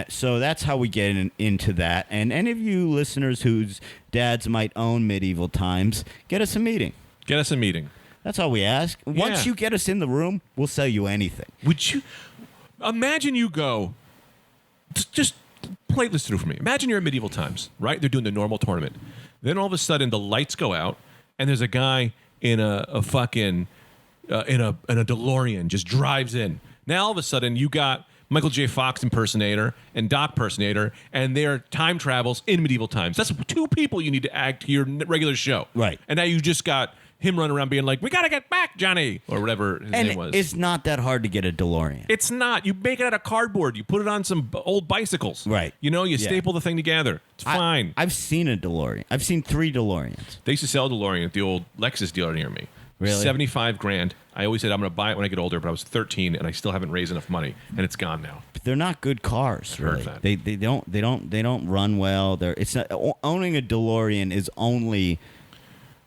So that's how we get into that. And any of you listeners whose dads might own Medieval Times, get us a meeting. Get us a meeting. That's all we ask. Once Yeah. you get us in the room, we'll sell you anything. Would you imagine you go? Just play this through for me. Imagine you're at medieval times, right? They're doing the normal tournament. Then all of a sudden the lights go out, and there's a guy in a fucking in a DeLorean just drives in. Now all of a sudden you got Michael J. Fox impersonator and Doc impersonator, and their time travels in medieval times. That's 2 people you need to add to your regular show. Right. And now you just got him running around being like, "We got to get back, Johnny," or whatever his name was. And it's not that hard to get a DeLorean. It's not. You make it out of cardboard. You put it on some old bicycles. Right. You know, you Yeah. staple the thing together. It's fine. I've seen a DeLorean. I've seen 3 DeLoreans. They used to sell a DeLorean at the old Lexus dealer near me. Really? $75,000. I always said I'm going to buy it when I get older, but I was 13 and I still haven't raised enough money, and it's gone now. But they're not good cars, heard really. that. They don't run well. It's not owning a DeLorean is only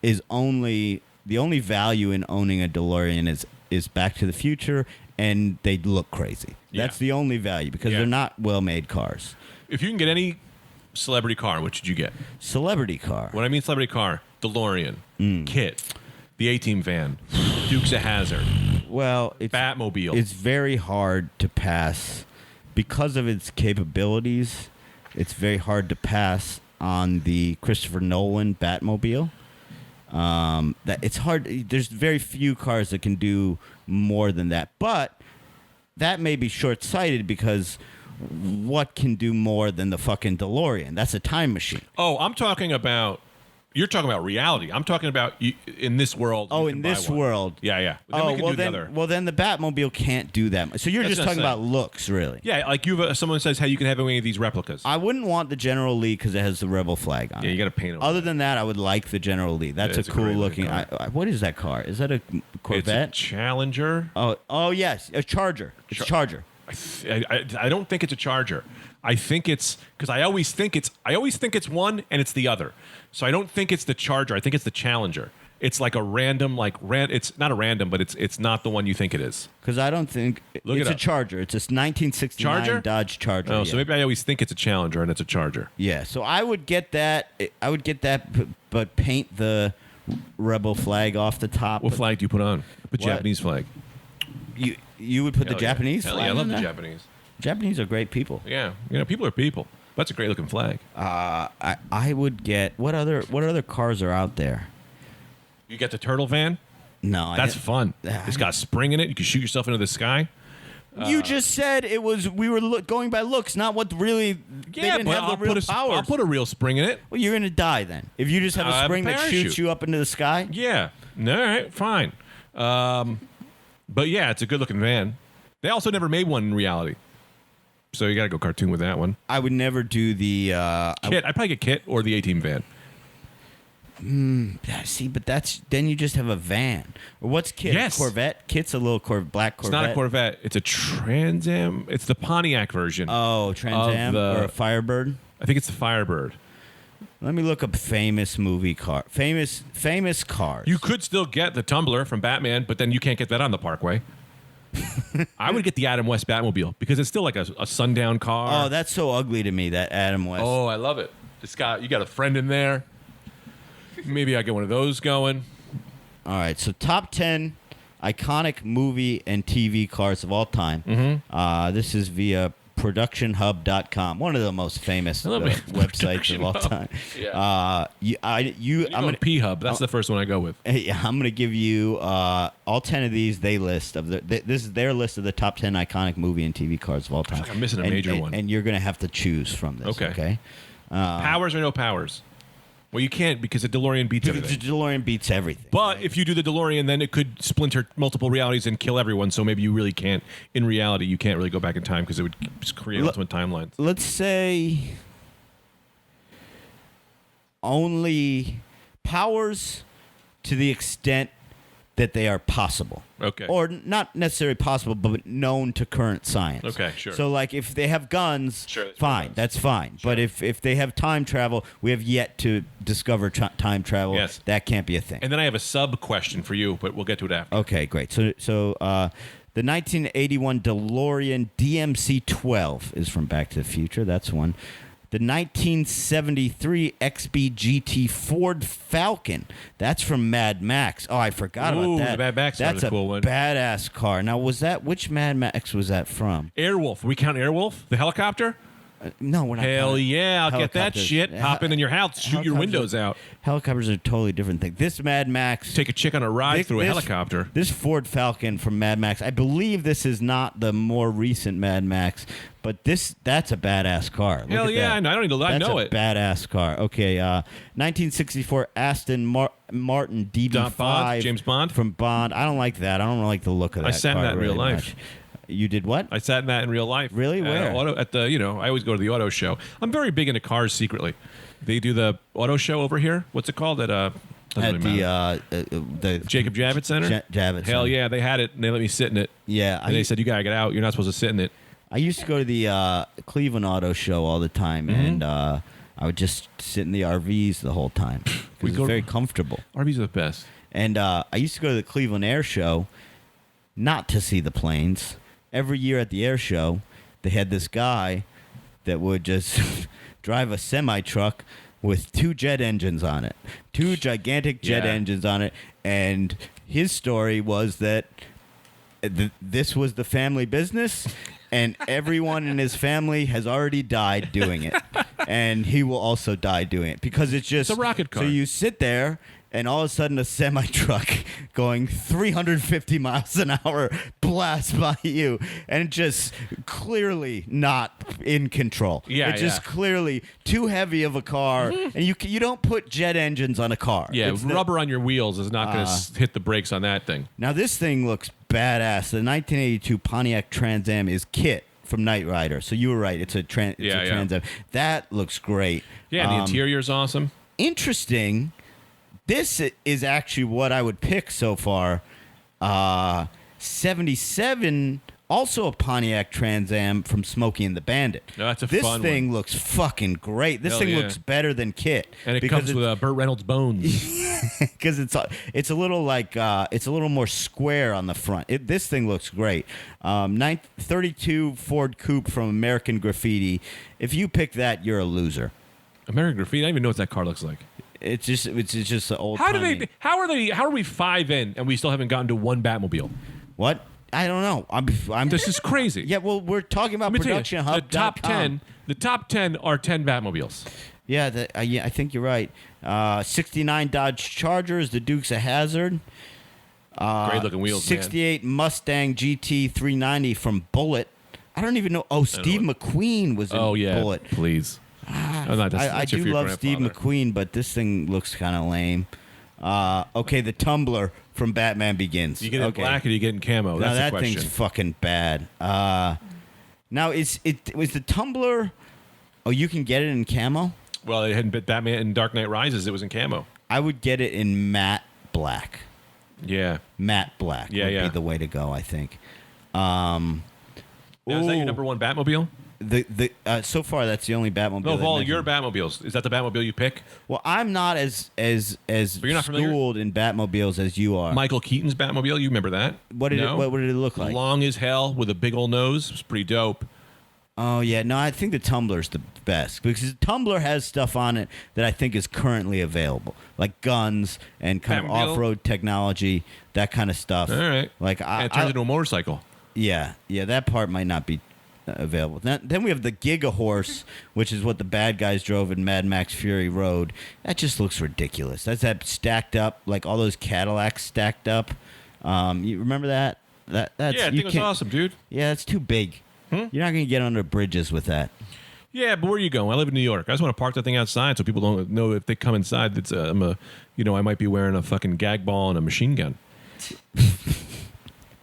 the only value in owning a DeLorean is Back to the Future, and they look crazy. Yeah. That's the only value because Yeah. they're not well-made cars. If you can get any celebrity car, what should you get? Celebrity car. When I mean celebrity car, DeLorean, Kit, the A-Team van, Dukes of Hazzard, Well, it's Batmobile. It's very hard to pass because of its capabilities. It's very hard to pass on the Christopher Nolan Batmobile. That it's hard. There's very few cars that can do more than that, but that may be short-sighted because what can do more than the fucking DeLorean? That's a time machine. Oh, you're talking about reality. I'm talking about in this world. Oh, you in can buy this one. world. Yeah, yeah. Then Oh, we can well do the then, other. well then the Batmobile can't do that much. So you're That's just what I'm talking about saying. looks, really. Yeah, like someone says, "Hey, you can have any of these replicas." I wouldn't want the General Lee because it has the rebel flag on Yeah, it. you got to paint it. Other than that, I would like the General Lee. That's it's a a cool great looking. looking What is that car? Is that a it's a Corvette? Challenger. Oh yes, a Charger. It's a Charger. I don't think it's a Charger. I think it's because I always think it's one and it's the other. So I don't think it's the Charger. I think it's the Challenger. It's like a random, it's not a random, but it's not the one you think it is. Because I don't think Look it's it a up. Charger. It's a 1969 Charger? Dodge Charger. Oh, yeah. so maybe I always think it's a Challenger and it's a Charger. Yeah, so I would get that. But paint the rebel flag off the top. What flag do you put on? Put What? Japanese flag. You would put Hell the yeah. Japanese Hell flag. yeah, I love in the there? Japanese. Japanese are great people. Yeah, people are people. That's a great looking flag. I would get what other cars are out there? You get the turtle van. No, That's I fun. It's got a spring in it. You can shoot yourself into the sky. You just said it was. We were going by looks, not what really. They didn't have the real powers. I'll put a real spring in it. Well, you're gonna die then if you just have I a have a spring that parachute. shoots you up into the sky. Yeah. All right. Fine. But yeah, it's a good looking van. They also never made one in reality. So you got to go cartoon with that one. I would never do the. Kit. I'd probably get Kit or the A-Team van. See, but then you just have a van. Or what's Kit? Yes. Corvette. Kit's a little black It's Corvette. not a Corvette. It's a Trans Am. It's the Pontiac version. Oh, Trans Am Of the- or a Firebird. I think it's the Firebird. Let me look up famous movie car. Famous cars. You could still get the Tumbler from Batman, but then you can't get that on the Parkway. I would get the Adam West Batmobile because it's still like a sundown car. Oh, that's so ugly to me. That Adam West. Oh, I love it. You got a friend in there. Maybe I get one of those going. All right. So top 10 iconic movie and TV cars of all time. Mm-hmm. This is via productionhub.com, one of the most famous I love it. websites of all Production time. Hub. Yeah. I'm gonna P-Hub. That's the first one I go with. I'm gonna give you all 10 of these. This is their list of the top 10 iconic movie and TV cars of all time. like I'm missing a major one. and you're gonna have to choose from this. Okay. Okay. Powers or no powers? Well, you can't because the DeLorean beats The everything. DeLorean beats everything. But right? if you do the DeLorean, then it could splinter multiple realities and kill everyone. So maybe you really can't. In reality, you can't really go back in time because it would create ultimate timelines. Let's say only powers to the extent that they are possible. Okay. Or not necessarily possible, but known to current science. Okay, sure. So, like, if they have guns, Sure, that's fine, guns. that's fine. But if they have time travel, we have yet to discover time travel. Yes. That can't be a thing. And then I have a sub question for you, but we'll get to it after. Okay, great. So the 1981 DeLorean DMC-12 is from Back to the Future. That's one. The 1973 XB-GT Ford Falcon. That's from Mad Max. Oh, I forgot Ooh, about that. the Mad Max car That's is a cool one. badass car. Now, which Mad Max was that from? Airwolf. We count Airwolf, the helicopter. No, we're not. Hell counting yeah, I'll get that helicopters. shit. Hop in your house, shoot your Helicopters windows out. Helicopters are a totally different thing. This Mad Max. Take a chick on a ride This- through a this- helicopter. This Ford Falcon from Mad Max. I believe this is not the more recent Mad Max, but that's a badass car. Look Hell at yeah, that. I know. I don't need to. I That's know a it. badass car. Okay, 1964 Aston Martin DB5. Bond? James Bond? From Bond. I don't like that. I don't like the look of that. I sat in car that in real really life. much. You did what? I sat in that in real life. Really? At Where? At the, I always go to the auto show. I'm very big into cars secretly. They do the auto show over here. What's it called? Doesn't At really matter. the Jacob Javits Center? Javits Hell Center. yeah, they had it and they let me sit in it. Yeah, And they said, you gotta get out. You're not supposed to sit in it. I used to go to the Cleveland Auto Show all the time, Mm-hmm. and I would just sit in the RVs the whole time. We It's go- very comfortable. RVs are the best. And I used to go to the Cleveland Air Show, not to see the planes. Every year at the air show, they had this guy that would just drive a semi-truck with 2 jet engines on it. 2 gigantic jet Yeah. engines on it. And his story was that this was the family business, and everyone in his family has already died doing it. And he will also die doing it because it's just It's a rocket car. So you sit there, and all of a sudden a semi truck going 350 miles an hour blasts by you, and just clearly not in control. Yeah, it's just yeah. clearly too heavy of a car, and you don't put jet engines on a car. Yeah, It's the- rubber on your wheels is not going to hit the brakes on that thing. Now this thing looks badass. The 1982 Pontiac Trans Am is Kit from Knight Rider. So you were right. It's a Yeah, yeah. Trans Am. That looks great. Yeah, the interior is awesome. Interesting. This is actually what I would pick so far. 77, also a Pontiac Trans Am from Smokey and the Bandit. No, that's a this fun thing one. looks fucking great. This Hell thing yeah. looks better than Kit. And it because comes with Burt Reynolds' bones. because it's a little like it's a little more square on the front. This thing looks great. 32 Ford Coupe from American Graffiti. If you pick that, you're a loser. American Graffiti. I don't even know what that car looks like. It's just an old. How are we 5 in and we still haven't gotten to one Batmobile? What? I don't know. I'm. This is crazy. Yeah, well, we're talking about Let me tell production you, hub. the top 10 are 10 Batmobiles. Yeah, I think you're right. 69 Dodge Chargers, the Dukes of Hazzard. Great looking wheels, man. 68 Mustang GT 390 from Bullet. I don't even know. Oh, Steve McQueen was in Oh yeah, Bullet. please. Oh, no, that's I your do future love Steve grandfather. McQueen, but this thing looks kind of lame. Okay, the Tumbler from Batman Begins. You get it in okay. black or you get in camo? Now That's the that question. thing's fucking bad. Now was the Tumbler? Oh, you can get it in camo. Well, it hadn't been Batman in Dark Knight Rises. It was in camo. I would get it in matte black. Yeah. Matte black Yeah, would yeah. be the way to go, I think. Now, is that your Ooh. number one Batmobile? So far that's the only Batmobile. No, of I all mentioned. your Batmobiles, is that the Batmobile you pick? Well, I'm not as you're not familiar? schooled in Batmobiles as you are. Michael Keaton's Batmobile, you remember that? What did No? what did it look like? Long as hell with a big old nose. It was pretty dope. Oh yeah, no, I think the Tumbler's the best because the Tumbler has stuff on it that I think is currently available, like guns and kind of Batmobile? off-road technology, that kind of stuff. All right. Like And it turns into a motorcycle. yeah, that part might not be available. Then we have the Giga Horse, which is what the bad guys drove in Mad Max Fury Road. That just looks ridiculous. That's that stacked up, like all those Cadillacs stacked up. You remember that? That's Yeah, I you think it was can't- awesome, dude. Yeah, it's too big. Hmm? You're not going to get under bridges with that. Yeah, but where are you going? I live in New York. I just want to park that thing outside so people don't know if they come inside. That's I might be wearing a fucking gag ball and a machine gun.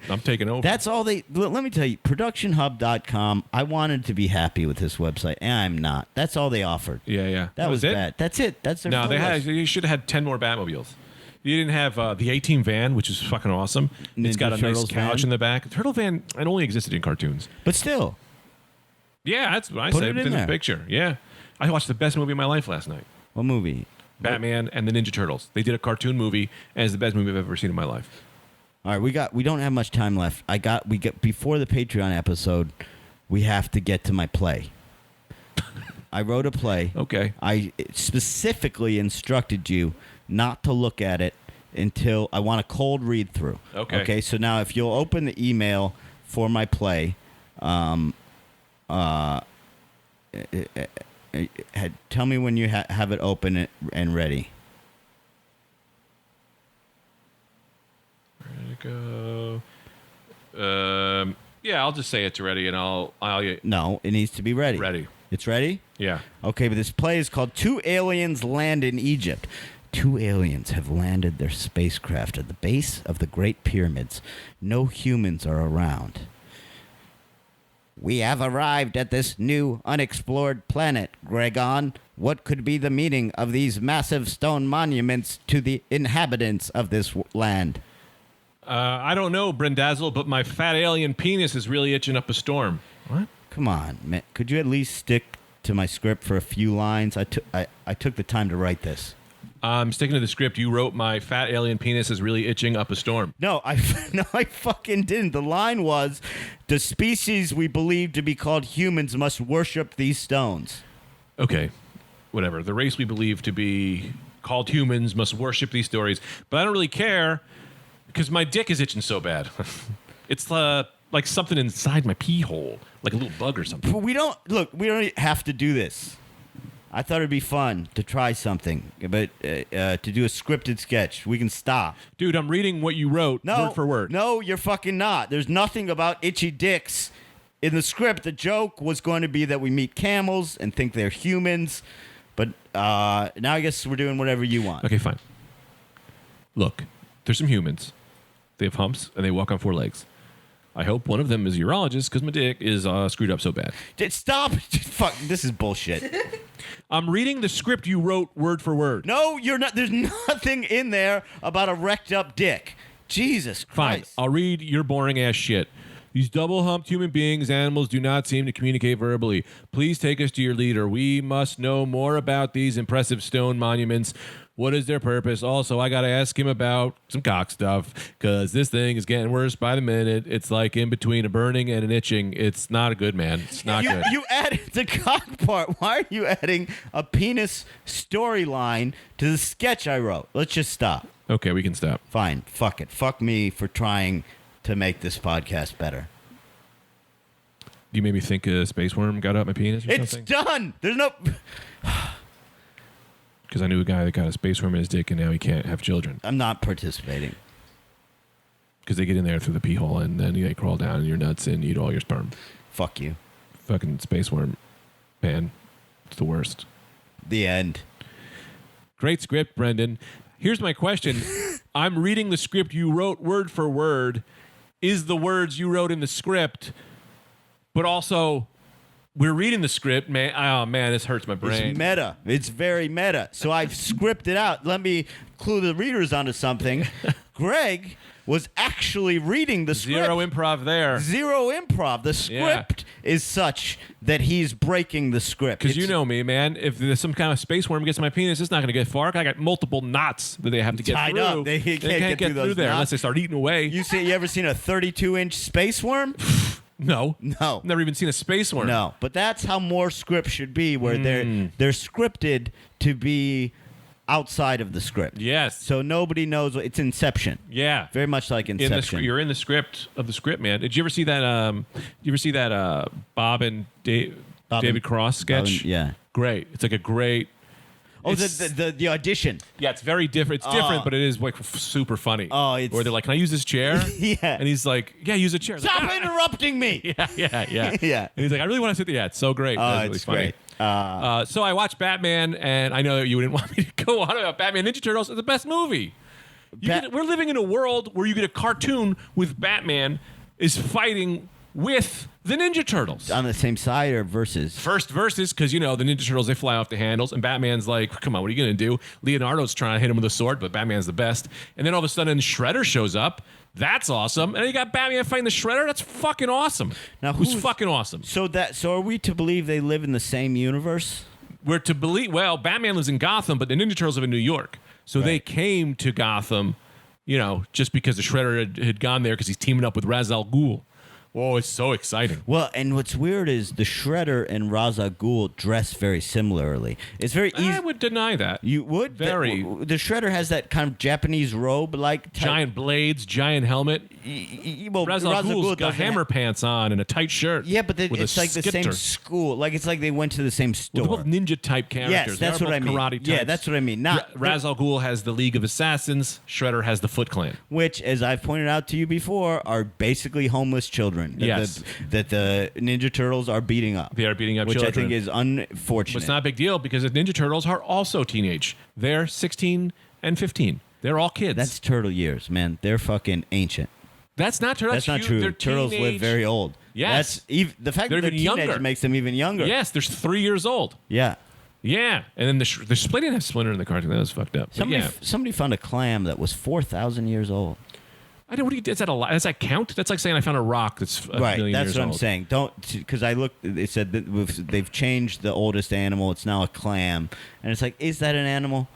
I'm taking over. That's all they. Let me tell you, productionhub.com. I wanted to be happy with this website, and I'm not. That's all they offered. yeah. That was it. bad. That's it. That's their No, full they had. list. You should have had 10 more Batmobiles. You didn't have the A-Team van, which is fucking awesome. It's Ninja got a nice Turtles couch van? in the back. Turtle van, it only existed in cartoons. But still, Yeah, that's what I Put said. it It's in in the there. picture. Yeah. I watched the best movie of my life last night. what movie? Batman and the Ninja Turtles. They did a cartoon movie, and it's the best movie I've ever seen in my life. All right, we don't have much time left. We get before the Patreon episode. We have to get to my play. I wrote a play. Okay. I specifically instructed you not to look at it until I want a cold read through. Okay. Okay. So now, if you'll open the email for my play, Tell me when you have it open and ready. Ready to go. Yeah, I'll just say it's ready, and I'll No, it needs to be ready. ready. It's ready? Yeah. Okay, but this play is called Two Aliens Land in Egypt. Two aliens have landed their spacecraft at the base of the Great Pyramids. No humans are around. We have arrived at this new unexplored planet, Gregon. What could be the meaning of these massive stone monuments to the inhabitants of this land? I don't know, Brendazzle, but my fat alien penis is really itching up a storm. What? Come on, man. Could you at least stick to my script for a few lines? I took the time to write this. I'm sticking to the script. You wrote my fat alien penis is really itching up a storm. No, I fucking didn't. The line was, the species we believe to be called humans must worship these stones. Okay, whatever. The race we believe to be called humans must worship these stories. But I don't really care because my dick is itching so bad. It's like something inside my pee hole, like a little bug or something. But we don't have to do this. I thought it'd be fun to try something, but to do a scripted sketch, we can stop. Dude, I'm reading what you wrote word for word. No, you're fucking not. There's nothing about itchy dicks in the script. The joke was going to be that we meet camels and think they're humans, but now I guess we're doing whatever you want. Okay, fine. Look, there's some humans. They have humps and they walk on four legs. I hope one of them is a urologist because my dick is screwed up so bad. Stop. Fuck, this is bullshit. I'm reading the script you wrote word for word. No, you're not. There's nothing in there about a wrecked up dick. Jesus Fine, Christ. I'll read your boring ass shit. These double-humped human beings, animals, do not seem to communicate verbally. Please take us to your leader. We must know more about these impressive stone monuments. What is their purpose? Also, I got to ask him about some cock stuff because this thing is getting worse by the minute. It's like in between a burning and an itching. It's not good, man. It's not good. You added the cock part. Why are you adding a penis storyline to the sketch I wrote? Let's just stop. Okay, we can stop. Fine. Fuck it. Fuck me for trying to make this podcast better. You made me think a space worm got up my penis or It's something? done. There's no... Because I knew a guy that got a space worm in his dick and now he can't have children. I'm not participating. Because they get in there through the pee hole and then they crawl down in your nuts and eat all your sperm. Fuck you. Fucking space worm, man. It's the worst. The end. Great script, Brendan. Here's my question. I'm reading the script you wrote word for word. Is the words you wrote in the script, but also we're reading the script, man. Oh, man, this hurts my brain. It's meta. It's very meta. So I've scripted out. Let me clue the readers onto something. Greg was actually reading the script. Zero improv there. Zero improv. The script is such that he's breaking the script. Because you know me, man. If there's some kind of space worm gets in my penis, it's not going to get far. I got multiple knots that they have to get Tied through. up. They can't get through those there knots. unless they start eating away. You ever seen a 32-inch space worm? No. No. Never even seen a space worm. No. But that's how more scripts should be, where they're scripted to be outside of the script. Yes. So nobody knows. It's Inception. Yeah. Very much like Inception. You're in the script of the script, man. Did you ever see that? Bob and David Cross sketch? Yeah. Great. It's like a great. Oh, it's- the audition. Yeah, it's very different. It's different, but it is like super funny. Oh, it's- where they're like, "Can I use this chair?" Yeah. And he's like, "Yeah, use a chair." Stop Like, "Ah." interrupting me. Yeah. Yeah. And he's like, "I really want to sit there." Yeah, it's so great. Oh, That's really it's funny. great. So I watched Batman, and I know that you didn't want me to go on about Batman Ninja Turtles. It's the best movie. We're living in a world where you get a cartoon with Batman is fighting with the Ninja Turtles. On the same side or versus? First versus, because, the Ninja Turtles, they fly off the handles, and Batman's like, come on, what are you going to do? Leonardo's trying to hit him with a sword, but Batman's the best. And then all of a sudden, Shredder shows up. That's awesome. And then you got Batman fighting the Shredder. That's fucking awesome. Now, who's fucking awesome? So are we to believe they live in the same universe? We're to believe, well, Batman lives in Gotham, but the Ninja Turtles live in New York. So they came to Gotham, just because the Shredder had gone there because he's teaming up with Ra's al Ghul. Whoa, it's so exciting. Well, and what's weird is the Shredder and Ra's al Ghul dress very similarly. It's very easy. I would deny that. You would? Very. The Shredder has that kind of Japanese robe-like type. Giant blades, giant helmet. Well, Ra's al Ghul's got doesn't hammer have- pants on and a tight shirt. Yeah, but with it's a like the same skipper. school. Like it's like they went to the same Well, store. they're both ninja type characters. Yes, that's They are what I both mean. Karate types. Yeah, that's what I mean. Not Ra's al Ghul has the League of Assassins. Shredder has the Foot Clan. which, as I've pointed out to you before, are basically homeless children. Yes. That the Ninja Turtles are beating up. They are beating up which children. I think is unfortunate. But it's not a big deal because the Ninja Turtles are also teenage. They're 16 and 15. They're all kids. That's turtle years, man. They're fucking ancient. That's not true. That's not huge. true. They're Turtles live teenage. very old. Yes. The fact They're that they're even teenagers younger. makes them even younger. Yes, they're 3 years old. Yeah. Yeah, and then the Splinter didn't have Splinter in the cartoon. That was fucked up. But Somebody, yeah, somebody found a clam that was 4,000 years old. I know. What do you? Is that a lot? Does that count? That's like saying I found a rock that's a Right, million that's years what I'm old. saying. Don't, because I looked. They said that they've changed the oldest animal. It's now a clam, and it's like, is that an animal?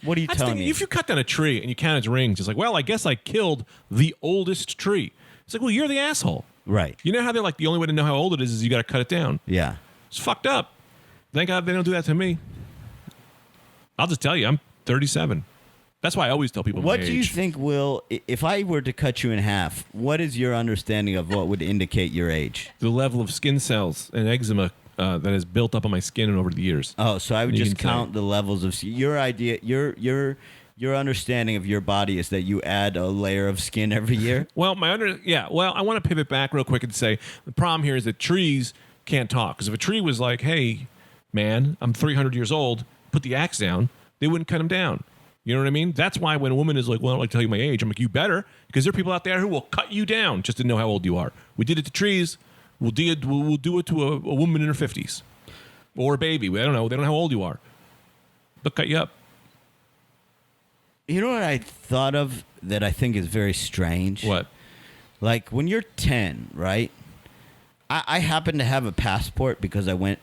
What are you That's the telling thing, me? if you cut down a tree and you count its rings, it's like, well, I guess I killed the oldest tree. It's like, well, you're the asshole. Right. You know how they're like the only way to know how old it is you got to cut it down. Yeah. It's fucked up. Thank God they don't do that to me. I'll just tell you, I'm 37. That's why I always tell people What my do you age. think will, if I were to cut you in half, what is your understanding of what would indicate your age? The level of skin cells and eczema that has built up on my skin over the years. Oh, so I would You just can tell. count the levels of your idea. Your understanding of your body is that you add a layer of skin every year. Well, I want to pivot back real quick and say the problem here is that trees can't talk. Because if a tree was like, "Hey, man, I'm 300 years old, put the axe down," they wouldn't cut him down. You know what I mean? That's why when a woman is like, "Well, I don't like to tell you my age," I'm like, "You better," because there are people out there who will cut you down just to know how old you are. We did it to trees. We'll do it to a woman in her 50s or a baby. I don't know. They don't know how old you are. They'll cut you up. You know what I thought of that I think is very strange? What? Like when you're 10, right? I happen to have a passport because I went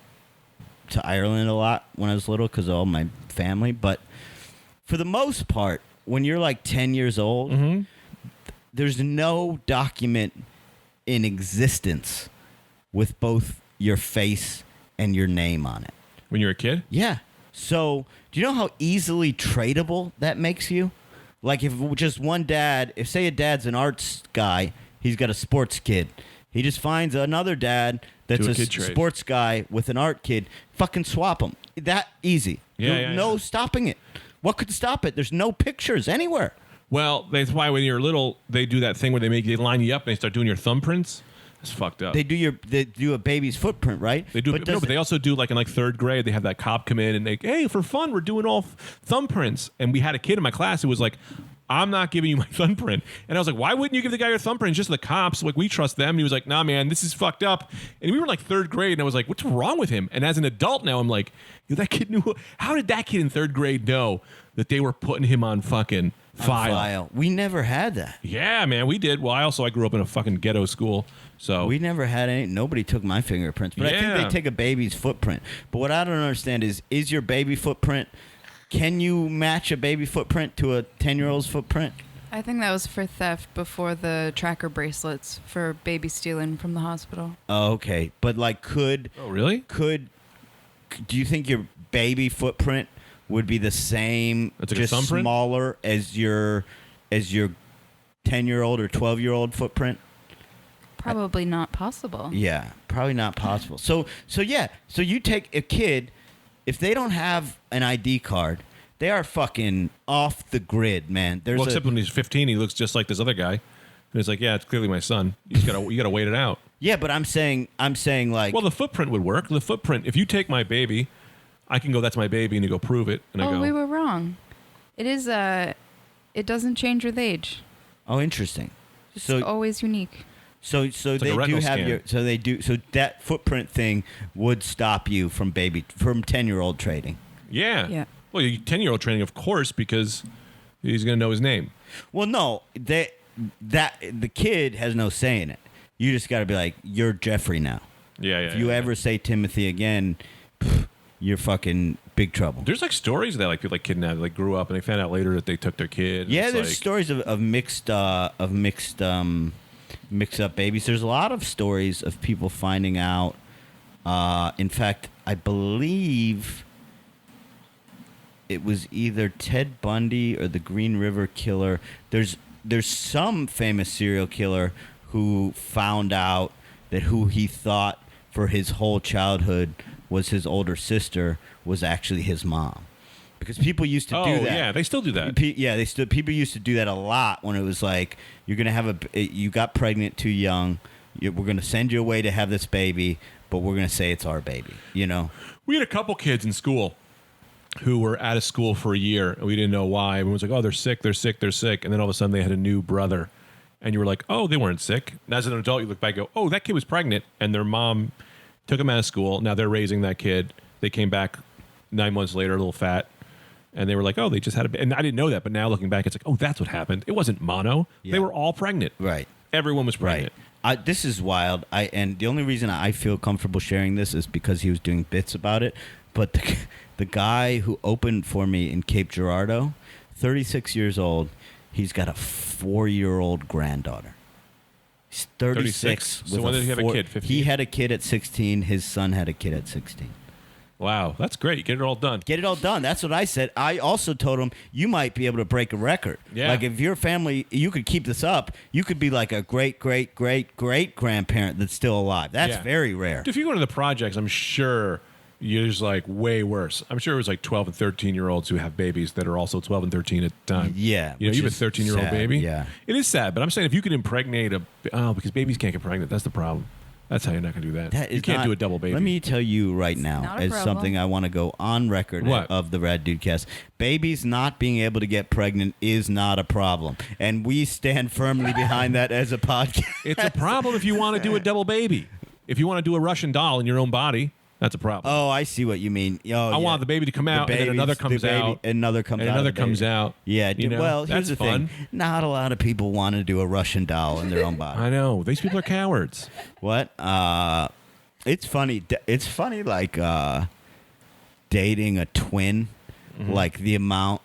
to Ireland a lot when I was little because of all my family. But for the most part, when you're like 10 years old, Mm-hmm. there's no document in existence with both your face and your name on it. When you're a kid? Yeah. So, do you know how easily tradable that makes you? Like, if just one dad, if say a dad's an arts guy, he's got a sports kid. He just finds another dad that's Do a a kid trade. sports guy with an art kid. Fucking swap them. That easy. Yeah, There's no stopping it. What could stop it? There's no pictures anywhere. Well, that's why when you're little, they do that thing where they line you up and they start doing your thumbprints. It's fucked up. They do a baby's footprint, right? They do, But but they also do like in like third grade. They have that cop come in and hey, for fun, we're doing all thumbprints. And we had a kid in my class who was like, "I'm not giving you my thumbprint." And I was like, "Why wouldn't you give the guy your thumbprint? It's just the cops. Like we trust them." And he was like, "Nah, man, this is fucked up." And we were in like third grade, and I was like, "What's wrong with him?" And as an adult now, I'm like, "Yo, that kid knew. How did that kid in third grade know that they were putting him on fucking file?" We never had that. Yeah, man, we did. Well, I grew up in a fucking ghetto school, so We never had any. Nobody took my fingerprints, but I think Yeah. they take a baby's footprint. But what I don't understand is your baby footprint? Can you match a baby footprint to a 10-year-old's footprint? I think that was for theft before the tracker bracelets for baby stealing from the hospital. Oh, okay, but like, do Oh, really? you think your baby footprint would be the same, That's like a just thumbprint? smaller as your 10-year-old or 12-year-old footprint? Probably not possible. Yeah, probably not possible. So you take a kid, if they don't have an ID card, they are fucking off the grid, man. Well, except when he's 15, he looks just like this other guy. And it's like, yeah, it's clearly my son. You gotta wait it out. yeah, but I'm saying like, Well, the footprint would work. The footprint, if you take my baby, I can go, "That's my baby," and you go, "Prove it," and I Oh, go, we were wrong. It is it doesn't change with age. oh, interesting. It's So always unique. so like they a do retinal have scan. so that footprint thing would stop you from 10-year-old trading. yeah. Yeah. Well, 10-year-old training, of course, because he's gonna know his name. Well, no, the kid has no say in it. You just got to be like, you're Jeffrey now. Yeah, yeah. If you ever say Timothy again, you're fucking big trouble. There's like stories that like people like kidnapped, like grew up, and they found out later that they took their kid. and Yeah, it's there's like, stories of mixed mix up babies. There's a lot of stories of people finding out. In fact, I believe it was either Ted Bundy or the Green River Killer. There's some famous serial killer who found out that who he thought for his whole childhood was his older sister was actually his mom. Because people used to do that. Yeah, they still do that. People used to do that a lot when it was like you're gonna have you got pregnant too young. We're gonna send you away to have this baby, but we're gonna say it's our baby. You know. We had a couple kids in school who were out of school for a year, and we didn't know why. Everyone was like, "Oh, they're sick, they're sick, they're sick," and then all of a sudden they had a new brother, and you were like, "Oh, they weren't sick." And as an adult, you look back, and go, "Oh, that kid was pregnant," and their mom took him out of school. Now they're raising that kid. They came back 9 months later, a little fat. And they were like, oh, they just had a... And I didn't know that, but now looking back, it's like, oh, that's what happened. It wasn't mono. Yeah. They were all pregnant. Right. Everyone was pregnant. Right. This is wild. And the only reason I feel comfortable sharing this is because he was doing bits about it. But the guy who opened for me in Cape Girardeau, 36 years old, he's got a 4-year-old granddaughter. He's 36. So when did he have a kid? 15? He had a kid at 16. His son had a kid at 16. Wow, that's great. Get it all done. Get it all done. That's what I said. I also told him you might be able to break a record. Yeah. Like if your family, you could keep this up, you could be like a great grandparent that's still alive. That's very rare. If you go to the projects, I'm sure there's like way worse. I'm sure it was like 12 and 13-year-olds who have babies that are also 12 and 13 at the time. Yeah. You know, you have a 13-year-old baby. Yeah. It is sad, but I'm saying if you could impregnate because babies can't get pregnant. That's the problem. That's how you're not going to do that. That is you can't not, do a double baby. Let me tell you right now, not a as problem. something I want to go on record What? of the Rad Dudecast. Babies not being able to get pregnant is not a problem. And we stand firmly behind that as a podcast. It's a problem if you want to do a double baby. If you want to do a Russian doll in your own body, that's a problem. Oh, I see what you mean. I want the baby to come out, and then another comes out. Another comes and out. another comes out. Yeah. You know, well, here's that's the fun. thing. Not a lot of people want to do a Russian doll in their own body. I know. These people are cowards. What? It's funny. It's funny, like dating a twin. Mm-hmm. Like the amount,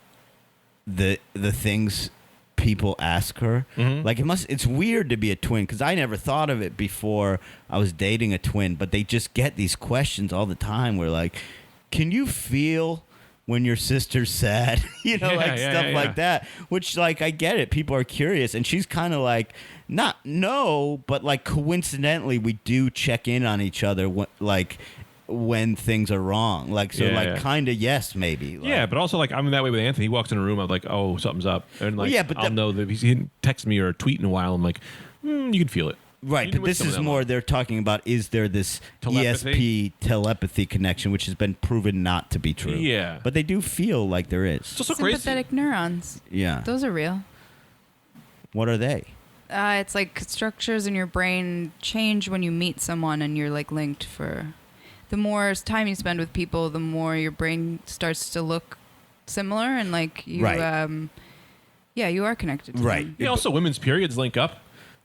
the things people ask her. Mm-hmm. Like it's weird to be a twin because I never thought of it before I was dating a twin. But they just get these questions all the time. Where like, can you feel when your sister's sad? You know, stuff like that. Which like I get it. People are curious, and she's kind of like. Not no, but like coincidentally, we do check in on each other when things are wrong. Like so, kind of yes, maybe. Like, Yeah, but also like I'm that way with Anthony. He walks in a room, I'm like, oh, something's up, and like I'll know that he didn't text me or tweet in a while. I'm like, you can feel it. right. But this is more. They're talking about is there this Telepathy? telepathy connection, which has been proven not to be true. Yeah. but they do feel like there is. It's also crazy. Sympathetic neurons. Yeah. Those are real. What are they? It's like structures in your brain change when you meet someone and you're like linked for the more time you spend with people, the more your brain starts to look similar and like you you are connected to Right. them. Yeah, also women's periods link up.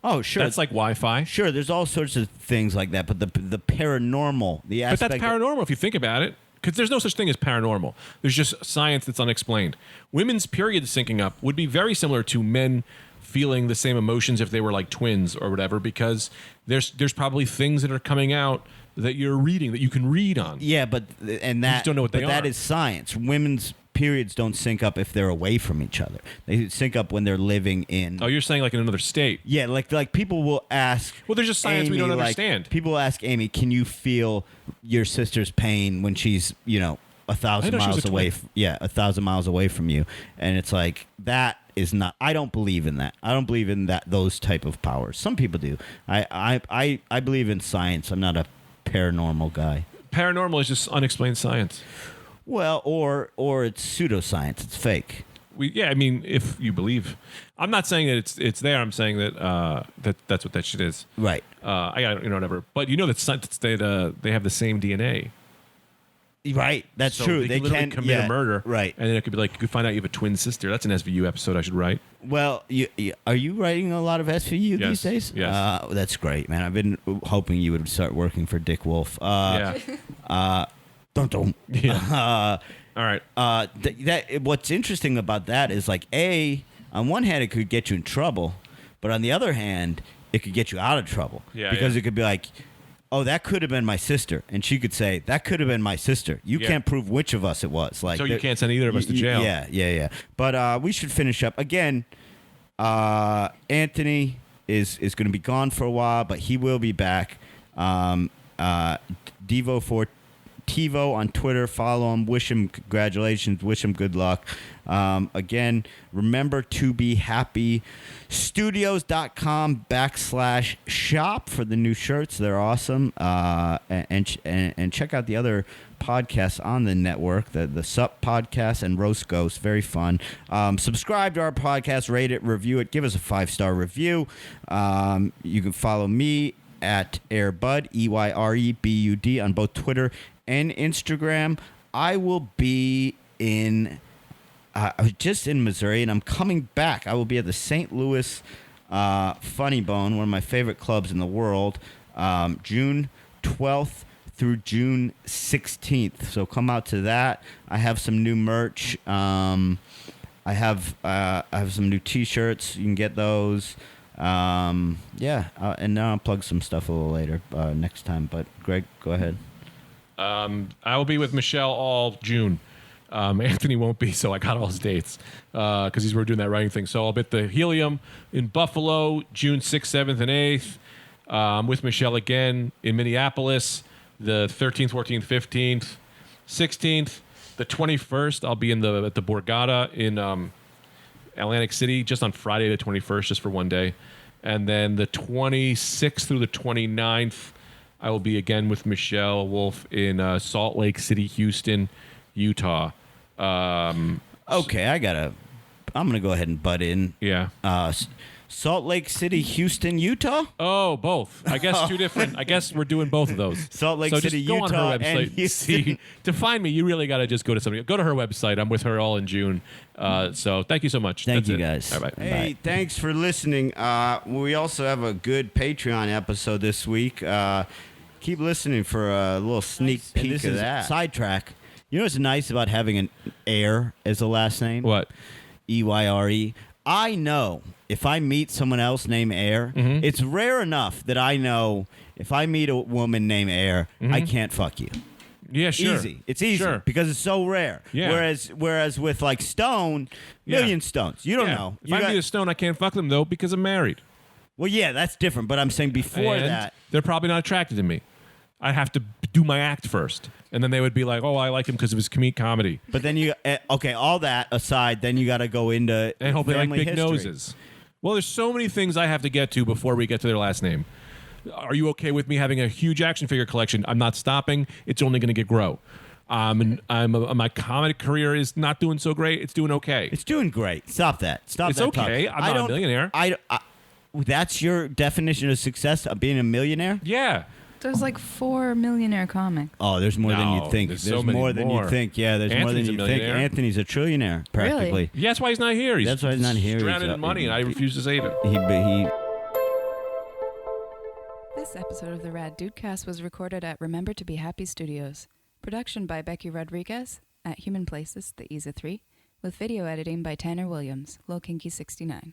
Oh, sure. That's like Wi-Fi. Sure. There's all sorts of things like that, but the paranormal, the But aspect. that's paranormal if you think about it. Because there's no such thing as paranormal. There's just science that's unexplained. Women's periods syncing up would be very similar to men feeling the same emotions if they were like twins or whatever, because there's probably things that are coming out that you're reading that you can read on. Yeah, but just don't know what they that are. is science. Women's periods don't sync up if they're away from each other. They sync up when they're living in. Oh, you're saying like in another state. Yeah, like people will ask. Well, there's just science we don't understand. People will ask Amy, "Can you feel your sister's pain when she's 1,000 I know she was miles a away? twin. 1,000 miles away from you?" And it's like that is not. I don't believe in that. I don't believe in those type of powers. Some people do. I believe in science. I'm not a paranormal guy. Paranormal is just unexplained science. Well, or it's pseudoscience. It's fake. I mean, if you believe, I'm not saying that it's there. I'm saying that that's what that shit is. Right. Whatever. But you know that they have the same DNA. Right. That's So true. They can literally commit a murder. Right. And then it could be like you could find out you have a twin sister. That's an SVU episode I should write. Well, are you writing a lot of SVU Yes. these days? Yes. That's great, man. I've been hoping you would start working for Dick Wolf. Yeah. Don't. Yeah. All right. What's interesting about that is like on one hand it could get you in trouble, but on the other hand it could get you out of trouble. Yeah, because yeah. it could be like, oh, that could have been my sister, and she could say that could have been my sister. You Yeah. can't prove which of us it was. Like, So you can't send either of us to jail. Yeah. But we should finish up again. Anthony is going to be gone for a while, but he will be back. Devo for TiVo on Twitter. Follow him. Wish him congratulations. Wish him good luck. Again, remember to be happy. Studios.com/shop for the new shirts. They're awesome. And check out the other podcasts on the network, the Sup podcast and Roast Ghost. Very fun. Subscribe to our podcast, rate it, review it, give us a 5-star review. You can follow me at Airbud, EYREBUD, on both Twitter and Instagram. I will be in I was just in Missouri, and I'm coming back. I will be at the St. Louis Funny Bone, one of my favorite clubs in the world, June 12th through June 16th. So come out to that. I have some new merch. I have some new T-shirts. You can get those. And now I'll plug some stuff a little later next time. But Greg, go ahead. I will be with Michelle all June. Anthony won't be, so I got all his dates because we're doing that writing thing. So I'll be at the Helium in Buffalo, June 6th, 7th, and 8th. With Michelle again in Minneapolis, the 13th, 14th, 15th, 16th. The 21st, I'll be at the Borgata in Atlantic City just on Friday the 21st, just for one day. And then the 26th through the 29th, I will be again with Michelle Wolf in Salt Lake City, Houston, Utah. Okay, I'm gonna go ahead and butt in. Yeah. Salt Lake City, Houston, Utah. Oh, both. I guess two different. I guess we're doing both of those. Salt Lake so City, just go Utah, on her and website. Houston. See, to find me, you really got to just go to something. Go to her website. I'm with her all in June. So thank you so much. Thank That's you, it. guys. All right. Hey, thanks for listening. We also have a good Patreon episode this week. Keep listening for a little sneak peek this of is that. Sidetrack. You know what's nice about having an Air as a last name? What? EYRE. I know if I meet someone else named Air, it's rare enough that I know if I meet a woman named Air, I can't fuck you. Yeah, sure. Easy. It's easy Sure. because it's so rare. Yeah. Whereas with like Stone, million stones. You don't Yeah. know. If You I got- meet a stone, I can't fuck them though because I'm married. well, yeah, that's different. But I'm saying before And that, they're probably not attracted to me. I have to do my act first, and then they would be like, "Oh, I like him because of his comedy." but then you okay. All that aside, then you got to go into And hope they like family big history. noses. Well, there's so many things I have to get to before we get to their last name. Are you okay with me having a huge action figure collection? I'm not stopping. It's only going to grow. My comedy career is not doing so great. It's doing okay. It's doing great. Stop that. Stop It's that. okay. talk. I'm I not a don't- millionaire. That's your definition of success of being a millionaire? Yeah. There's like 4 millionaire comics. Oh, there's more than No, you think. there's There's, so many more than you more. think. Yeah, there's more than Anthony's a you think. millionaire. Anthony's a trillionaire, practically. Yeah, that's why he's not here. That's why he's not here. Drowning He's, in money, and I refuse to save it. He This episode of the Rad Dudecast was recorded at Remember to Be Happy Studios. Production by Becky Rodriguez at Human Places, the EZA 3, with video editing by Tanner Williams, Low Kinky 69.